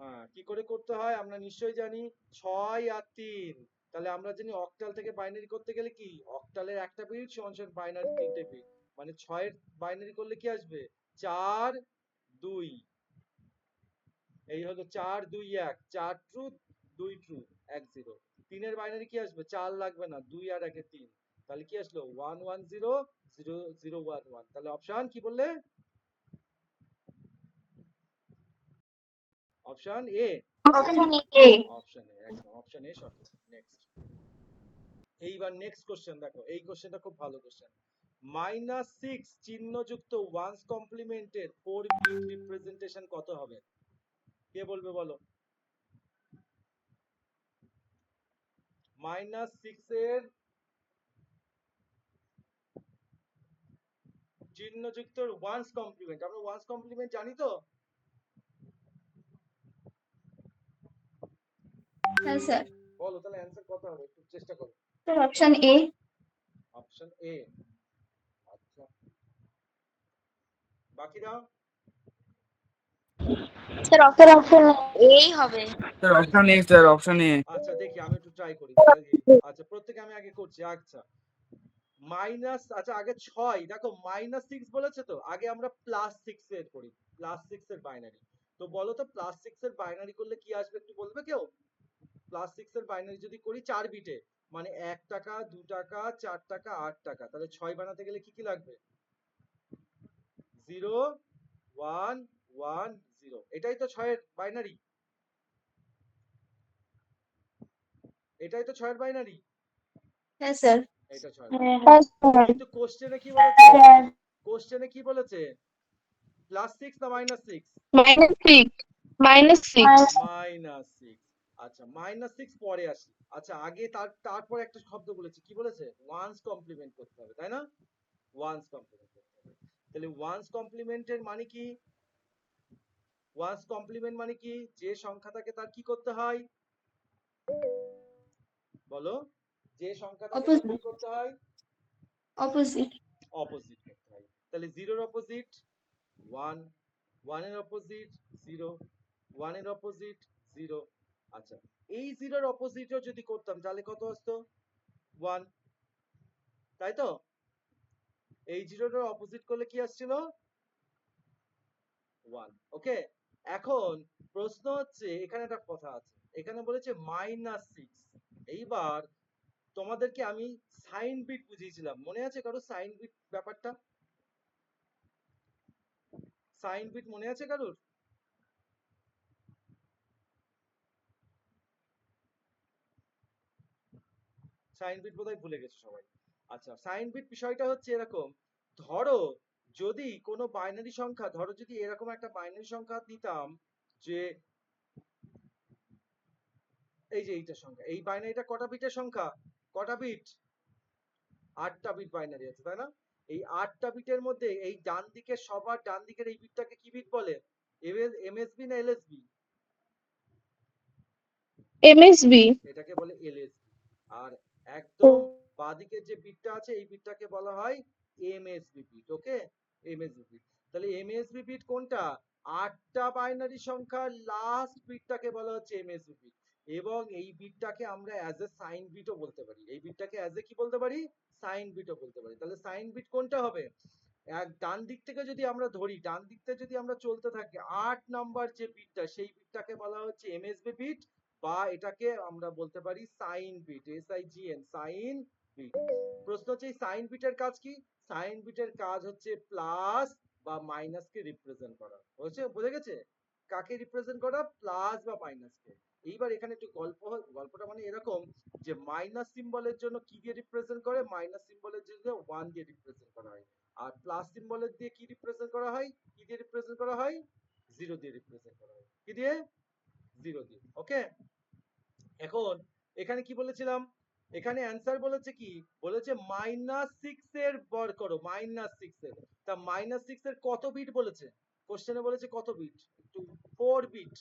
হ্যাঁ, কি করে করতে হয় আমরা নিশ্চয়ই জানি, 6 আর 3। তাহলে আমরা জানি অক্টাল থেকে বাইনারি করতে গেলে কি, অক্টালের একটা বিট সমান সমান বাইনারি 3টে বিট, মানে 6 এর বাইনারি করলে কি আসবে? 4 2। এই হলো 4 2 1, 4 ট্রু 2 ট্রু 1 0। 3 এর বাইনারি কি আসবে? 4 লাগবে না, 2 আর 1 এ 3, তাহলে কি আসলো? 1 1 0 0 0 1 1। তাহলে অপশন কি বললে? Option A. Option A. Option এ, একদম অপশন এ সঠিক। নেক্সট, এইবার নেক্সট কোশ্চেন দেখো, এই কোশ্চেনটা খুব ভালো কোশ্চেন। -6 চিহ্নযুক্ত ওয়ান্স কমপ্লিমেন্টের 4 বিট রিপ্রেজেন্টেশন কত হবে? কে বলবে বলো? -6 এর চিহ্নযুক্ত ওয়ান্স কমপ্লিমেন্ট, আমরা ওয়ান্স কমপ্লিমেন্ট জানি তো? হ্যাঁ স্যার। বলো তাহলে অ্যান্সার কত হবে, একটু চেষ্টা করো। Sir option A. অপশন এ। আচ্ছা, বাকিরা? স্যার অপশন এই হবে। Sir option A, sir option এ। আচ্ছা দেখি, আমি একটু ট্রাই করি। আচ্ছা প্রত্যেকে আমি আগে করছি। আচ্ছা আচ্ছা আগে 6, দেখো -6 বলেছে তো, আগে আমরা +6 এর করি, +6 এর বাইনারি। তো বলো তো +6 এর বাইনারি করলে কি আসবে, একটু বলবে কেউ? +6 এর বাইনারি যদি করি 4 বিটে, মানে 1 টাকা, 2 টাকা, 4 টাকা, 8 টাকা, তাহলে 6 বানাতে গেলে কি কি লাগবে? 0 1 1 0, এটাই তো 6 এর বাইনারি, এটাই তো 6 এর বাইনারি। হ্যাঁ স্যার। এটা 6 এর হ্যাঁ বাইনারি। স্যার। কিন্তু কোশ্চেনে কি বলেছে? কোশ্চেনে কি বলেছে? +6 না -6? -6। আচ্ছা -6 পরে আসি। আচ্ছা আগে তারপর একটা শব্দ বলেছে, কি বলেছে? ওয়ান্স কমপ্লিমেন্ট করতে হবে, তাই না? ওয়ান্স কমপ্লিমেন্ট করতে হবে। তাহলে ওয়ান্স কমপ্লিমেন্টের মানে কি? ওয়ান্স কমপ্লিমেন্ট মানে কি? যে সংখ্যা থাকে তার কি করতে হয়? বলো, যে সংখ্যা থাকে তার কি করতে হয়? অপোজিট। অপোজিট করতে হয়। তাহলে 0 এর অপোজিট 1, 1 এর অপোজিট 0, 1 এর অপোজিট 0। আচ্ছা এই 0 এর অপোজিটও যদি করতাম তাহলে কত আসতো? 1, তাই তো? এই 0 এর অপোজিট করলে কি আসছিল? 1। ওকে, এখন প্রশ্ন হচ্ছে, এখানে একটা কথা আছে, এখানে বলেছে -6। এইবার তোমাদেরকে আমি সাইন বিট বুঝিয়েছিলাম, মনে আছে কারো সাইন বিট ব্যাপারটা? সাইন বিট মনে আছে কারোর? সাইন বিট বোধহয় ভুলে গেছে সবাই। আচ্ছা সাইন বিট বিষয়টা হচ্ছে এরকম, ধরো যদি কোনো বাইনারি সংখ্যা, ধরো যদি এরকম একটা বাইনারি সংখ্যা দিতাম যে এই যে এইটা সংখ্যা, এই বাইনারিটা কটা বিটের সংখ্যা? কটা বিট? 8টা বিট বাইনারি আছে, তাই না? এই 8টা বিটের মধ্যে এই ডান দিকে, সবার ডান দিকের এই বিটটাকে কি বিট বলে? এমএসবি না এলএসবি? এমএসবি। এটাকে বলে এলএসবি। আর একদম বাঁদিকের যে বিটটা আছে এই বিটটাকে বলা হয় এমএসবি বিট। ওকে, এমএসবি বিট। তাহলে এমএসবি বিট কোনটা? 8টা বাইনারি সংখ্যার লাস্ট বিটটাকে বলা হচ্ছে এমএসবি বিট। এবং এই বিটটাকে আমরা অ্যাজ এ সাইন বিটও বলতে পারি, এই বিটটাকে অ্যাজ এ কি বলতে পারি? সাইন বিটও বলতে পারি। তাহলে সাইন বিট কোনটা হবে? এক ডান দিক থেকে যদি আমরা ধরি, ডান দিক থেকে যদি আমরা চলতে থাকি, 8 নাম্বার যে বিটটা, সেই বিটটাকে বলা হচ্ছে এমএসবি বিট, বা এটাকে আমরা বলতে পারি sign bit, SIGN, sign bit. প্রশ্ন হচ্ছে এই সাইন বিটের কাজ কি? সাইন বিটের কাজ হচ্ছে প্লাস বা মাইনাসকে রিপ্রেজেন্ট করা। বোঝা গেছে? কাকে রিপ্রেজেন্ট করা? প্লাস বা মাইনাসকে। এইবার এখানে একটু গল্পটা মানে এরকম যে মাইনাস সিম্বলের জন্য কি দিয়ে রিপ্রেজেন্ট করে? মাইনাস সিম্বলের জন্য 1 দিয়ে রিপ্রেজেন্ট করা হয়। আর প্লাস সিম্বলের দিয়ে কি রিপ্রেজেন্ট করা হয়? কি দিয়ে রিপ্রেজেন্ট করা হয়? 0 দিয়ে রিপ্রেজেন্ট করা হয়। কি দিয়ে? 0 দিয়ে। ওকে, এখন এখানে কি বলেছিলাম? এখানে অ্যান্সার বলেছে কি? বলেছে -6 এর বার করো, -6 এর। তা -6 এর কত বিট বলেছে? কোশ্চেনে বলেছে কত বিট? একটু 4 বিট,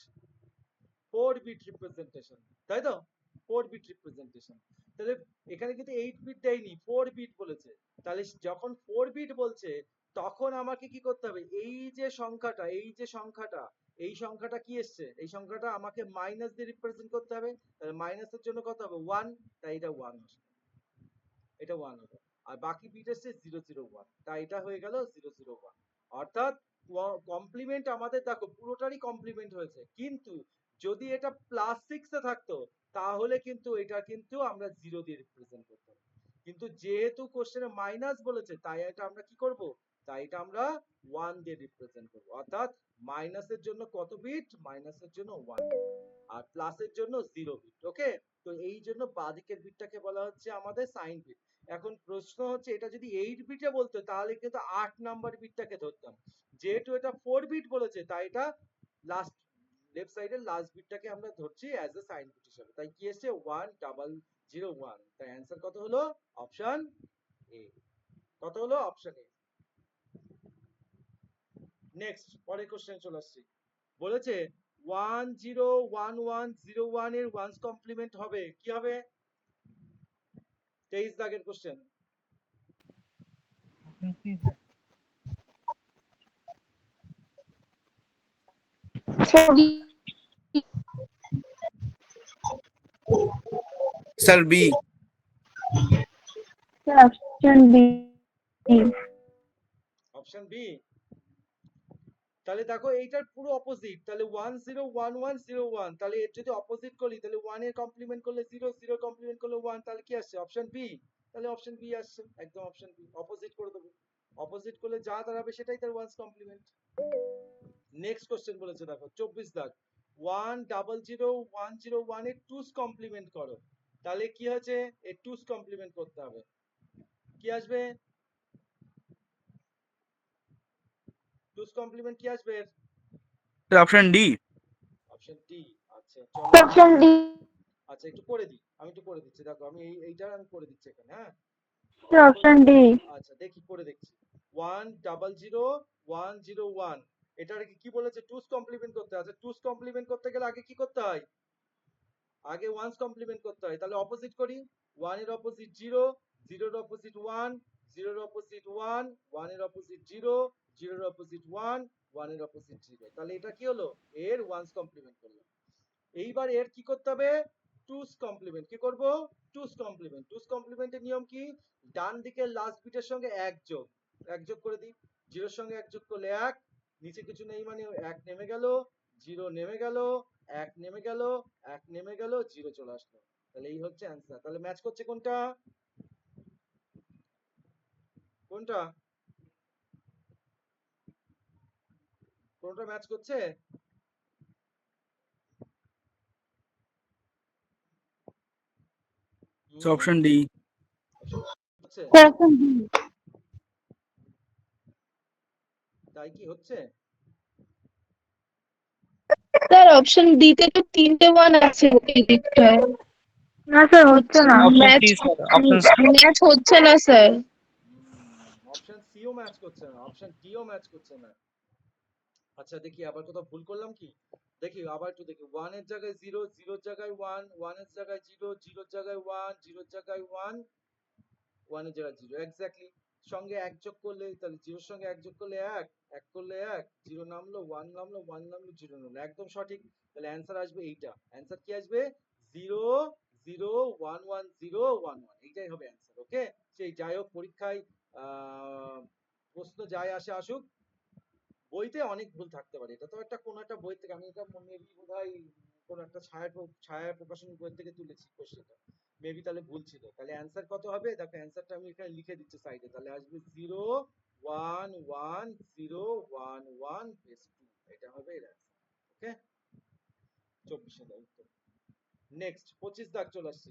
4 বিট রিপ্রেজেন্টেশন, তাই তো? 4 বিট রিপ্রেজেন্টেশন। তাহলে এখানে কিন্তু 8 বিট দেয়নি, 4 বিট বলেছে। তাহলে যখন 4 বিট বলছে, তখন আমাকে কি করতে হবে? এই যে সংখ্যাটা, এই যে সংখ্যাটা, এই সংখ্যাটা কি এসছে? এই সংখ্যাটা আমাকে মাইনাস দিয়ে রিপ্রেজেন্ট করতে হবে। তাহলে মাইনাসের জন্য কত হবে? 1, তাই এটা 1 আসবে, এটা 1 হবে। আর বাকি বিট এসছে 0 0 1, তাই এটা হয়ে গেল 0 0 1। অর্থাৎ কমপ্লিমেন্ট আমাদের দেখো পুরোটারই কমপ্লিমেন্ট হয়েছে, কিন্তু যদি এটা +6 এ থাকতো তাহলে কিন্তু এটা কিন্তু আমরা 0 দিয়ে রিপ্রেজেন্ট করতাম। কিন্তু যেহেতু কোশ্চেনে মাইনাস বলেছে, তাই এটা আমরা কি করব? তাই এটা আমরা 1 দিয়ে রিপ্রেজেন্ট করব। অর্থাৎ মাইনাসের জন্য কত বিট? মাইনাসের জন্য 1। আর প্লাসের জন্য 0 বিট। ওকে, তো এই জন্য বাঁদিকের বিটটাকে বলা হচ্ছে আমাদের সাইন বিট। এখন প্রশ্ন হচ্ছে এটা যদি 8 বিটে বলতো তাহলে কিন্তু 8 নাম্বার বিটটাকে ধরতাম, যেহেতু এটা 4 বিট বলেছে তাই এটা লাস্ট লেফট সাইডের লাস্ট বিটটাকে আমরা ধরছি অ্যাজ এ সাইন বিট হিসেবে। তাই কি এসেছে 1001, তাই অ্যান্সার কত হলো অপশন এ। কত হলো অপশন এ। নেক্সট পরের কোশ্চেন চলে আসছি। বলেছে 101101 এর ওয়ান্স কমপ্লিমেন্ট হবে কি হবে? 23 দাগের question. Sir B. Option B. Option B. তাহলে দেখো এইটার পুরো অপোজিট, তাহলে 101101, তাহলে এর যদি অপোজিট করি তাহলে 1 এর কমপ্লিমেন্ট করলে 0, 0 কমপ্লিমেন্ট করলে 1, তাহলে কি আসছে অপশন বি। তাহলে অপশন বি আসছে, একদম অপশন বি। অপোজিট করে দেবো, অপোজিট করলে যা দাঁড়াবে সেটাই তার ওয়ান্স কমপ্লিমেন্ট। নেক্সট কোশ্চেন বলেছে দেখো 24 দাগ 100101 এর টুস কমপ্লিমেন্ট করো। তাহলে কি হচ্ছে এর টুস কমপ্লিমেন্ট করতে হবে, কি আসবে টুস কমপ্লিমেন্ট কি আসবে? Sir option D. Option D. আচ্ছা চলো, অপশন ডি। আচ্ছা একটু করে দিই, আমি একটু করে দিচ্ছি, দেখো আমি এইটার আমি করে দিচ্ছি এখানে, হ্যাঁ অপশন ডি। আচ্ছা দেখি করে দেখছি। 100101, এটার কি বলেছে টুস কমপ্লিমেন্ট করতে। আচ্ছা টুস কমপ্লিমেন্ট করতে গেলে আগে কি করতে হয়? আগে ওয়ান্স কমপ্লিমেন্ট করতে হয়। তাহলে অপোজিট করি, 1 এর অপোজিট 0, 0 এর অপোজিট 1, 0 এর অপোজিট 1, 1 এর অপোজিট 0, 0 এর অপোজিট 1, 1 এর অপোজিট 0। তাহলে এটা কি হলো এর ওয়ান্স কমপ্লিমেন্ট করলাম। এইবার এর কি করতে হবে টুস কমপ্লিমেন্ট। কি করব টুস কমপ্লিমেন্ট। টুস কমপ্লিমেন্টের নিয়ম কি? ডান দিকের লাস্ট বিটের সঙ্গে 1 যোগ, 1 যোগ করে দিই। 0 এর সঙ্গে 1 যোগ করলে 1, নিচে কিছু নেই মানে 1 নেমে গেল, 0 নেমে গেল, 1 নেমে গেল, 1 নেমে গেল, 0 চলে আসলো। তাহলে এই হচ্ছে অ্যান্সার। তাহলে ম্যাচ করছে কোনটা কোনটা কোনটা ম্যাচ করছে? Option D. হচ্ছে অপশন ডি। তাই কি হচ্ছে? স্যার অপশন ডি তে তো 3টে ওয়ান আছে এই দিকটায়। না স্যার হচ্ছে না, option match C sir, option C. Match হচ্ছে না স্যার। অপশন সিও ম্যাচ করছে না, অপশন ডিও ম্যাচ করছে না। আচ্ছা দেখি আবার কোথাও ভুল করলাম কি, দেখি আবার একটু দেখি। 1 এর জায়গায় 0, 0 এর জায়গায় 1, 1 এর জায়গায় 0, 0 এর জায়গায় 1, 0 এর জায়গায় 1, 1 এর জায়গায় 0 এক্স্যাক্টলি। সঙ্গে 1 যোগ করলে তাহলে 0 এর সঙ্গে 1 যোগ করলে 1, 1 করলে 1, 0 নামলো, 1 নামলো, 1 নামলো, 0 নামলো, একদম সঠিক। তাহলে অ্যান্সার আসবে এইটা। অ্যান্সার কি আসবে 0, 0, 1, 1, 0, 1, 1, এইটাই হবে অ্যান্সার। ওকে, সেই যাই হোক পরীক্ষায় প্রশ্ন যাই আসে আসুক, বইতে অনেক ভুল থাকতে পারে। এটা তো একটা কোন একটা বই থেকে, আমি এটা মেবি বোধহয় কোন একটা ছায়া প্রকাশনী বই থেকে তুলেছি কোশ্চেনটা, মেবি তাহলে ভুল ছিল। তাহলে অ্যান্সার কত হবে দেখো, অ্যান্সারটা আমি এখানে লিখে দিচ্ছি সাইডে। তাহলে আসবে 0, 1, 1, 0, 1, 1 বেস 2, এটা হবে এর অ্যান্সার। ওকে, 24 দাগ উত্তর। নেক্সট 25 দাগ চলে আসছে।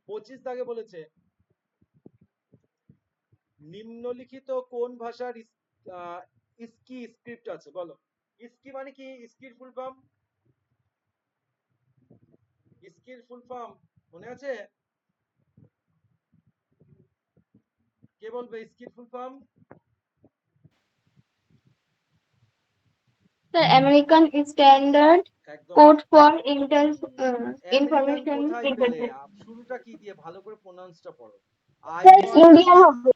25 দাগে বলেছে নিম্নলিখিত কোন ভাষার ইস্কি স্ক্রিপ্ট আছে বলো। ইস্কি মানে কি? ইস্কির ফুল ফর্ম, ইস্কির ফুল ফর্ম মনে আছে? কে বলবে ইস্কির full form? Sir American standard একদম কোড ফর আমেরিকান ইনফরমেশন কোথায় পেলে? ইন্টারফেস। শুরুটা কি দিয়ে ভালো করে প্রোনাউন্সটা পড়ো। স্যার আইকন ইন্ডিয়ান হবে।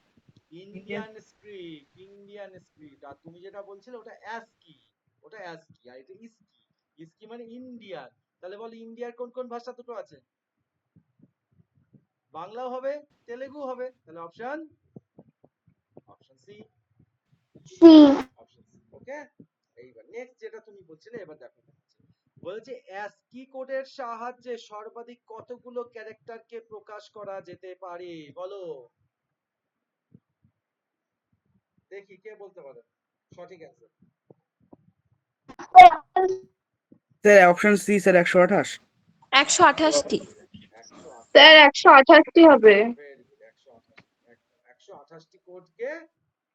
Indian script, Indian script. আর তুমি যেটা বলছিলে ওটা অ্যাস্কি, ওটা অ্যাস্কি, আর এটা ইস্কি। ইস্কি মানে ইন্ডিয়ান। তাহলে বলো ইন্ডিয়ার কোন কোন ভাষা দুটো আছে? বাংলাও হবে, তেলেগু হবে। তাহলে option C, C. Option C. Okay, এইবার নেক্সট যেটা তুমি বলছিলে এবার দেখো বলছে অ্যাস্কি কোডের সাহায্যে সর্বাধিক কতগুলো ক্যারেক্টারকে প্রকাশ করা যেতে পারে বলো। দেখি কে বলতে পারে সঠিক answer. Sir option C sir 128। 128টি। 128। স্যার 128টি হবে। ভেরি গুড, 128টি কোডকে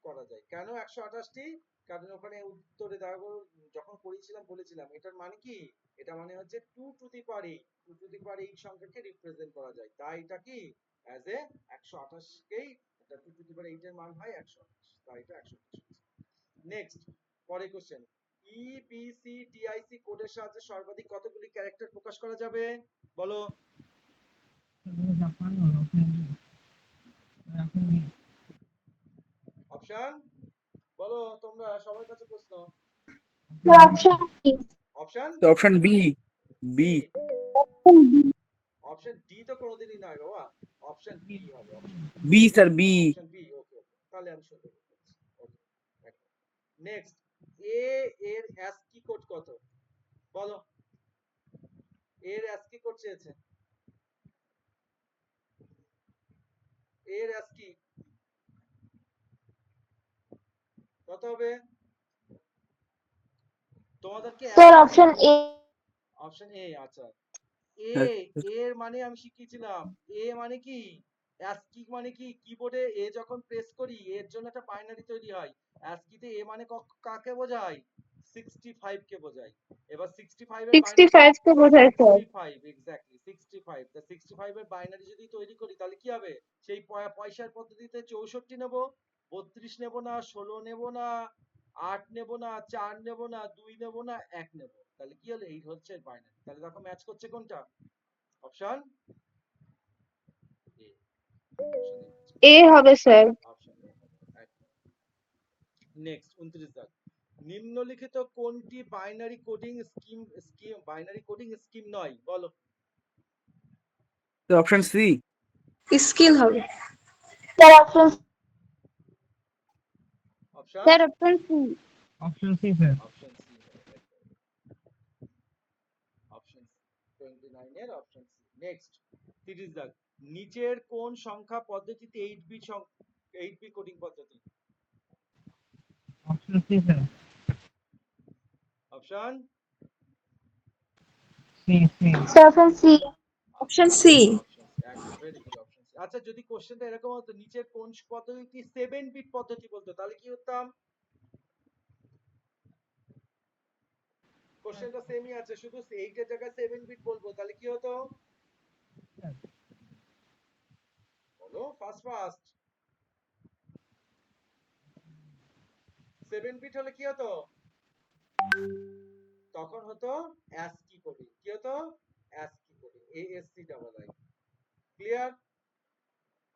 করা যায়। কেন 128টি? কারণ ওখানে উত্তরে দেখো যখন করেছিলাম বলেছিলাম এটার মানে কি, এটা মানে হচ্ছে 2 to the power 8, 2 to the পাওয়ার 8 সংখ্যাকে রিপ্রেজেন্ট করা যায়, তাই এটা কি অ্যাজ এ 128 কেই এটা 2 টু দি পাওয়ার 8 এর মান হয় 128, তাই এটা 128। নেক্সট, পরের কোশ্চেন, EBCDIC কোডের সাহায্যে সর্বাধিক কতগুলি ক্যারেক্টার প্রকাশ করা যাবে বলো? অপশন বলো, তোমরা সবার কাছে প্রশ্ন। স্যার অপশন কি? অপশন তো option B. B. Option D তো কোনোদিনই নয় বাবা, অপশন বি হবে, option B sir B. Option B. Okay okay, তাহলে আমি শুনতে পাচ্ছি। ওকে, নেক্সট, এ এর অ্যাসকি কোড কত বলো? এর অ্যাসকি কোড চেয়েছে, এর অ্যাসকি কত হবে তোমাদেরকে? Sir option A. অপশন এ, আচ্ছা। এ, এর মানে আমি শিখিয়েছিলাম, এ মানে কি, অ্যাসকি মানে কি, কিবোর্ডে এ যখন প্রেস করি এর জন্য একটা বাইনারি তৈরি হয়, অ্যাসকিতে এ মানে কাকে বোঝায়? 65 কে বোঝায়। এবার 65 এর বাইনারি 65 কে বোঝায় স্যার। 65 এক্স্যাক্টলি 65, তা 65 এর বাইনারি যদি তৈরি করি তাহলে কি হবে? সেই পয়সার পদ্ধতিতে 64 নেব, 32 নেব না, 16 নেব না, 8 নেব না, 4 নেব না, 2 নেব না, 1 নেব, তাহলে কি হলো? এই হচ্ছে বাইনারি। তাহলে দেখো ম্যাচ করছে কোনটা? Option A. এ হবে স্যার। অপশন এ। নেক্সট 29 দাগ, নিম্নলিখিত কোনটি বাইনারি কোডিং স্কিম নয় বলো? তো অপশন সি। স্কিল হবে sir. Option option sir option C. Option C sir. Option C, option 29 এর অপশন সি। নেক্সট 30 দাগ, নিচের কোন সংখ্যা পদ্ধতিতে 8 বিট কোডিং পদ্ধতি? Option C sir. Option C C. Sir option C. Option C. Option একদম very good, option C. আচ্ছা, যদি কোশ্চেনটা এরকম হতো নিচের কোন পদ্ধতি 7 বিট পদ্ধতি বলতো তাহলে কি উত্তম? কোশ্চেনটা সেমই আছে, শুধু 8 এর জায়গায় 7 বিট বলবো তাহলে কি হতো বলো ফাস্ট ফাস্ট? 7 বিট হলে কি হতো? তখন হতো ASCII কোডিং। কি হতো? ASCII coding, ASCII। ক্লিয়ার?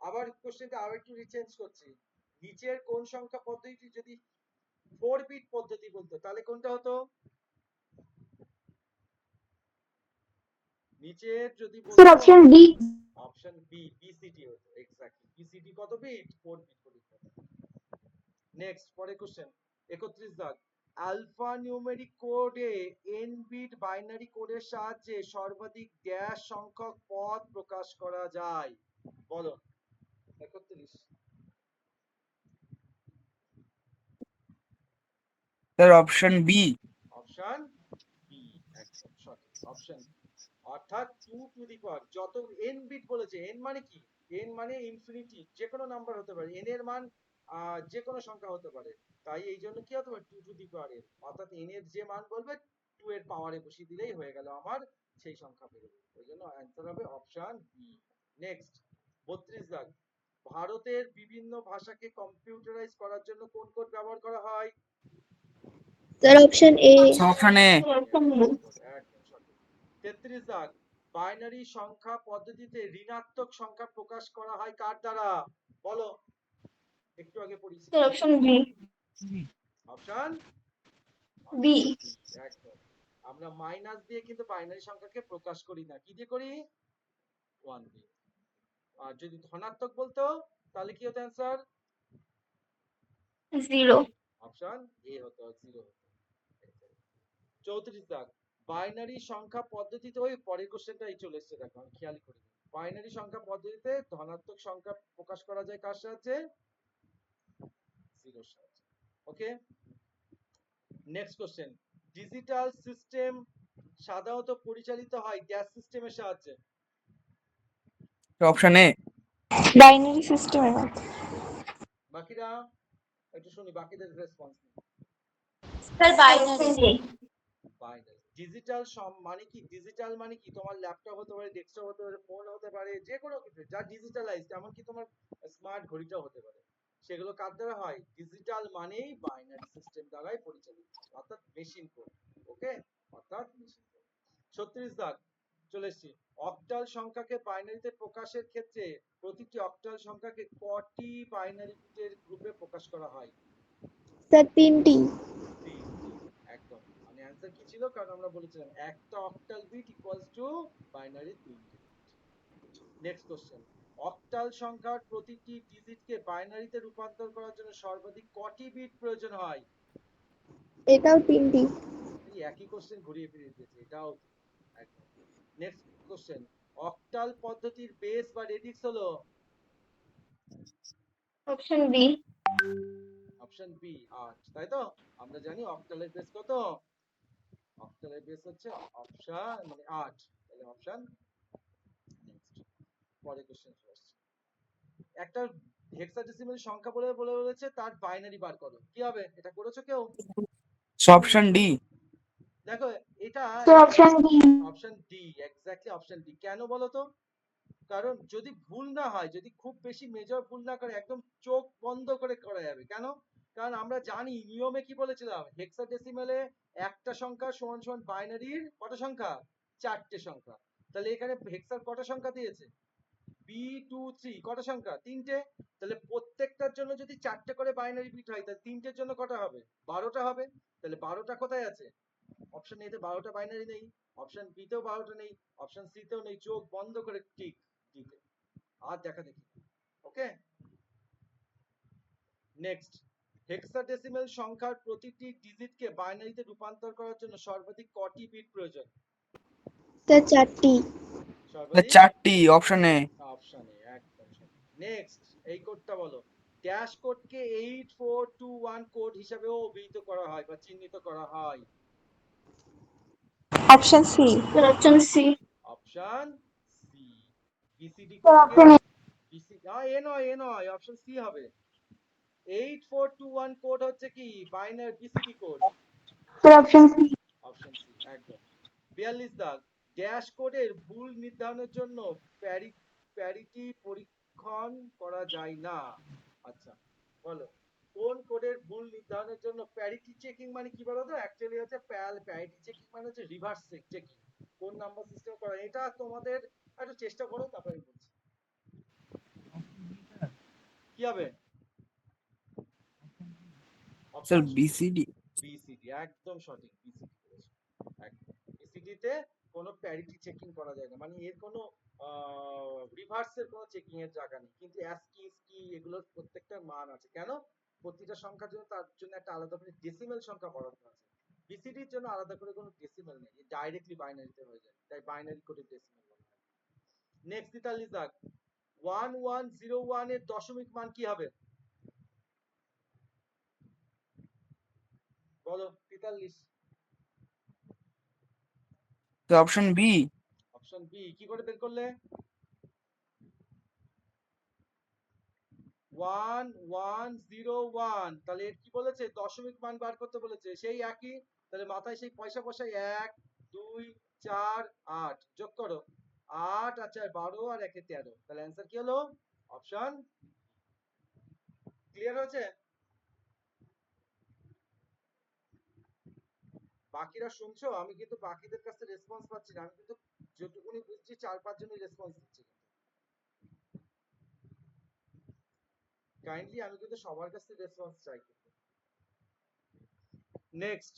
আবার কোশ্চেনটা আবার একটু রিচেঞ্জ করছি, নিচের কোন সংখ্যা পদ্ধতি যদি 4 বিট পদ্ধতি বলতো তাহলে কোনটা হতো? নিচের যদি স্যার বলতো option D. Option B, BCD হতো, এক্স্যাক্টলি। বিসিডি কত বিট? 4 bit coding. নেক্সট, পরের কোশ্চেন 31 দাগ, আলফা নিউমেরিক কোডে n বিট বাইনারি কোডের সাহায্যে সর্বাধিক ড্যাশ সংখ্যক পদ প্রকাশ করা যায় বলো? 31। Sir option B. Option B, একদম সঠিক, অপশন। অর্থাৎ 2 টু দি পাওয়ার যত n বিট বলেছে, n মানে কি, n মানে ইনফিনিটি, যে কোনো নাম্বার হতে পারে, n এর মান যে কোনো সংখ্যা হতে পারে, তাই এই জন্য কি হতে পারে 2 টু দি পাওয়ার n, অর্থাৎ n এর যে মান বলবে 2 এর পাওয়ারে বসিয়ে দিলেই হয়ে গেল আমার সেই সংখ্যা বেরোবে, ওই জন্য অ্যান্সার হবে অপশন বি। নেক্সট 32 দাগ, ভারতের বিভিন্ন ভাষাকে কম্পিউটারাইজ করার জন্য কোন কোড ব্যবহার করা হয়? Sir option A. অপশন এ। একদম সঠিক। 33 দাগ, বাইনারি সংখ্যা পদ্ধতিতে ঋণাত্মক সংখ্যা প্রকাশ করা হয় কার দ্বারা বলো? একটু আগে পড়েছি। Sir option B. Option B. একদম। আমরা মাইনাস দিয়ে কিন্তু বাইনারি সংখ্যাকে প্রকাশ করি না, কি দিয়ে করি? 1 দিয়ে। আর যদি ধনাত্মক বলতো তাহলে কি হতো অ্যান্সার? 0। অপশন এ হতো, 0 হতো। 34 দাগ, বাইনারি সংখ্যা পদ্ধতিতে, ওই পরের কোশ্চেনটাই চলে এসেছে দেখো, আমি খেয়াল করি, বাইনারি সংখ্যা পদ্ধতিতে ধনাত্মক সংখ্যা প্রকাশ করা যায় কার সাহায্যে? 0 সাহায্যে। ওকে, নেক্সট কোশ্চেন, ডিজিটাল সিস্টেম সাধারণত পরিচালিত হয় গ্যাস সিস্টেমের সাহায্যে? Option A. বাইনারি সিস্টেমের মাধ্যমে। বাকিরা একটু শুনি, বাকিদের response. Sir binary. Binary. Digital মানে কি? ডিজিটাল মানে কি? তোমার ল্যাপটপ হতে পারে, ডেস্কটপ হতে পারে, ফোন হতে পারে, যে কোনো কিছু যা ডিজিটালাইজ, এমনকি তোমার স্মার্ট ঘড়িটাও হতে পারে। সেগুলো কার দ্বারা হয়? ডিজিটাল মানেই বাইনারি সিস্টেম দ্বারাই পরিচালিত, অর্থাৎ মেশিন কোড। ওকে, অর্থাৎ মেশিন কোড। 36 দাগ চলে এসেছি। অক্টাল সংখ্যাকে বাইনারিতে প্রকাশের ক্ষেত্রে প্রতিটি অক্টাল সংখ্যাকে কটি বাইনারি বিটের গ্রুপে প্রকাশ করা হয়? স্যার 3টি। একদম। মানে অ্যান্সার কি ছিল? কারণ আমরা বলেছিলাম একটা octal bit equals to binary 3টি। Next question. অক্টাল সংখ্যার প্রতিটি ডিজিটকে বাইনারিতে রূপান্তর করার জন্য সর্বাধিক কটি বিট প্রয়োজন হয়? এটাও 3টি। এই একই কোশ্চেন ঘুরিয়ে ফিরিয়ে দিয়েছে, এটাও একদম। Next question. অক্টাল পদ্ধতির বেস বা রেডিক্স হলো? Option B. অপশন বি 8, তাই তো? আমরা জানি অক্টালের বেস কত? অক্টালের বেস হচ্ছে অপশন মানে 8, তাহলে অপশন। নেক্সট পরের কোশ্চেন আসছে। একটা হেক্সাডেসিমাল সংখ্যা বলে বলেছে তার বাইনারি বার করো, কি হবে? এটা করেছো কেউ? Option D. দেখো এটা sir option D. Option D, exactly option D. কেন বলো তো? কারণ যদি ভুল না হয়, যদি খুব বেশি মেজর ভুল না করে, একদম চোখ বন্ধ করে করা যাবে। কেন? কারণ আমরা জানি নিয়মে কি বলেছিলাম, হেক্সাডেসিমালে একটা সংখ্যা সমান সমান বাইনারির কটা সংখ্যা? 4টে সংখ্যা। তাহলে এখানে হেক্সার কটা সংখ্যা দিয়েছে? B23 কটা সংখ্যা? 3টে। তাহলে প্রত্যেকটার জন্য যদি 4টে করে বাইনারি বিট হয়, তাহলে 3টের জন্য কটা হবে? 12টা হবে। তাহলে 12টা কোথায় আছে? অপশন এ তে 12টা বাইনারি নেই, অপশন বি তেও 12টা নেই, অপশন সি তেও নেই। চোখ বন্ধ করে টিক দিতে, আর দেখা দেখি। ওকে, নেক্সট। হেক্সাডেসিমাল সংখ্যার প্রতিটি ডিজিটকে বাইনারিতে রূপান্তর করার জন্য সর্বাধিক কটি বিট প্রয়োজন? স্যার 4টি। সর্বাধিক 4টি। Option A. অপশন এ, একদম সঠিক। নেক্সট, এই কোডটা বলো। ড্যাশ কোডকে 8421 কোড হিসাবেও অভিহিত করা হয় বা চিহ্নিত করা হয়? Option C. Sir option C. Option C. BCD sir কোডকে অপশন বিসি এ নয়, অপশন সি হবে। 8421 কোড হচ্ছে কি? Binary BCD code. Sir option C. Option C, একদম। 42 দাগ। ড্যাশ কোডের ভুল নির্ধারণের জন্য প্যারিটি পরীক্ষণ করা যায় না? আচ্ছা, বলো কোন কোডের ভুল নির্ধারণের জন্য প্যারিটি চেকিং মানে কি বলো তো? অ্যাকচুয়ালি হচ্ছে প্যারিটি চেকিং মানে হচ্ছে রিভার্স চেকিং। কোন নাম্বার সিস্টেম করা, এটা তোমাদের একটু চেষ্টা করো, তারপরে আমি বলছি কি হবে। Sir option BCD. বিসিডি, একদম সঠিক। বিসিডি করেছে একদম। বিসিডি তে কোনো প্যারিটি চেকিং করা যায় না, মানে এর কোনো রিভার্সের কোনো চেকিং এর জায়গা নেই। কিন্তু অ্যাসকি স্কি এগুলোর প্রত্যেকটা মান আছে। কেন? প্রতিটা সংখ্যার জন্য তার জন্য একটা আলাদা করে ডেসিমেল সংখ্যা বরাদ্দ আছে। বিসিডির জন্য আলাদা করে কোনো ডেসিমেল নেই, ডাইরেক্টলি বাইনারিতে হয়ে যায়, তাই বাইনারি কোডের ডেসিমেল বলা হয়। নেক্সট 43 দাগ। 1101 এর দশমিক মান কি হবে? বলো 43। Option B. অপশন বি, কি করে বের করলে? 1101, তাহলে এর কি বলেছে? দশমিক মান বার করতে বলেছে, সেই একই। তাহলে মাথায় সেই পয়সা বসাই, 1 2 4 8 যোগ করো। 8 আর 4 12 আর 1 13, তাহলে অ্যান্সার কি হলো? অপশন। ক্লিয়ার হয়েছে? বাকিরা শুনছো? আমি কিন্তু বাকিদের কাছে রেসপন্স পাচ্ছি না, আমি কিন্তু যেটুকুনি বুঝছি 4-5 জনই রেসপন্স দিচ্ছে। কাইন্ডলি আমি কিন্তু সবার কাছে রেসপন্স চাই। নেক্সট,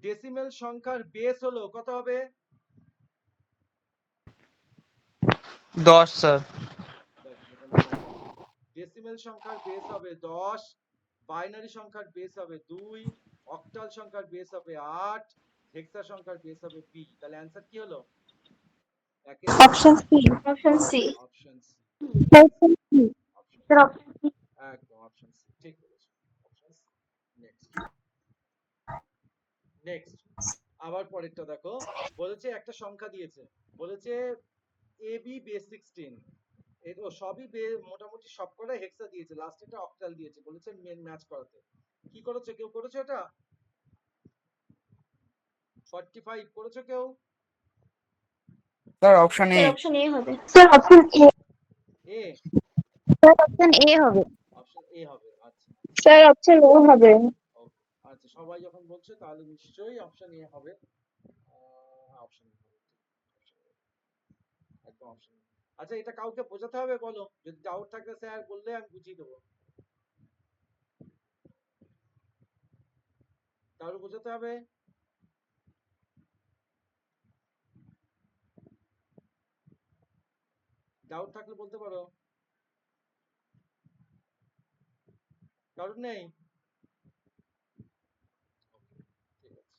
ডেসিমেল সংখ্যার বেস হলো কত হবে? 10 স্যার। ডেসিমেল সংখ্যার বেস হবে 10, বাইনারি সংখ্যার বেস হবে 2, অক্টাল সংখ্যার বেস হবে 8, হেক্সা সংখ্যার বেস হবে বি। তাহলে অ্যান্সার কি হলো? Option C. Option C. Option C. Option C. Sir option C. একদম অপশন সি, ঠিক বলেছো। Option C. নেক্সট, আবার পরেরটা দেখো, বলেছে একটা সংখ্যা দিয়েছে, বলেছে AB বেস 16, এগুলো সবই মোটামুটি সবকটা হেক্সা দিয়েছে, লাস্টে একটা অক্টাল দিয়েছে, বলেছে ম্যাচ করাতে। কি করেছো, কেউ করেছো এটা? 45 করেছো কেউ? Sir option A. Sir option A হবে। Sir option A. A, sir option A হবে। অপশন এ হবে, আচ্ছা। স্যার অপশন ও হবে। ওকে, আচ্ছা, সবাই যখন বলছে তাহলে নিশ্চয়ই অপশন এ হবে। অপশন এ হবে, অপশন এ, একদম অপশন এ। আচ্ছা, এটা কাউকে বোঝাতে হবে বলো, যদি ডাউট থাকে স্যার বললে আমি বুঝিয়ে দেবো। কারো বোঝাতে হবে? ডাউট থাকলে বলতে পারো। কারোর নেই? ঠিক আছে,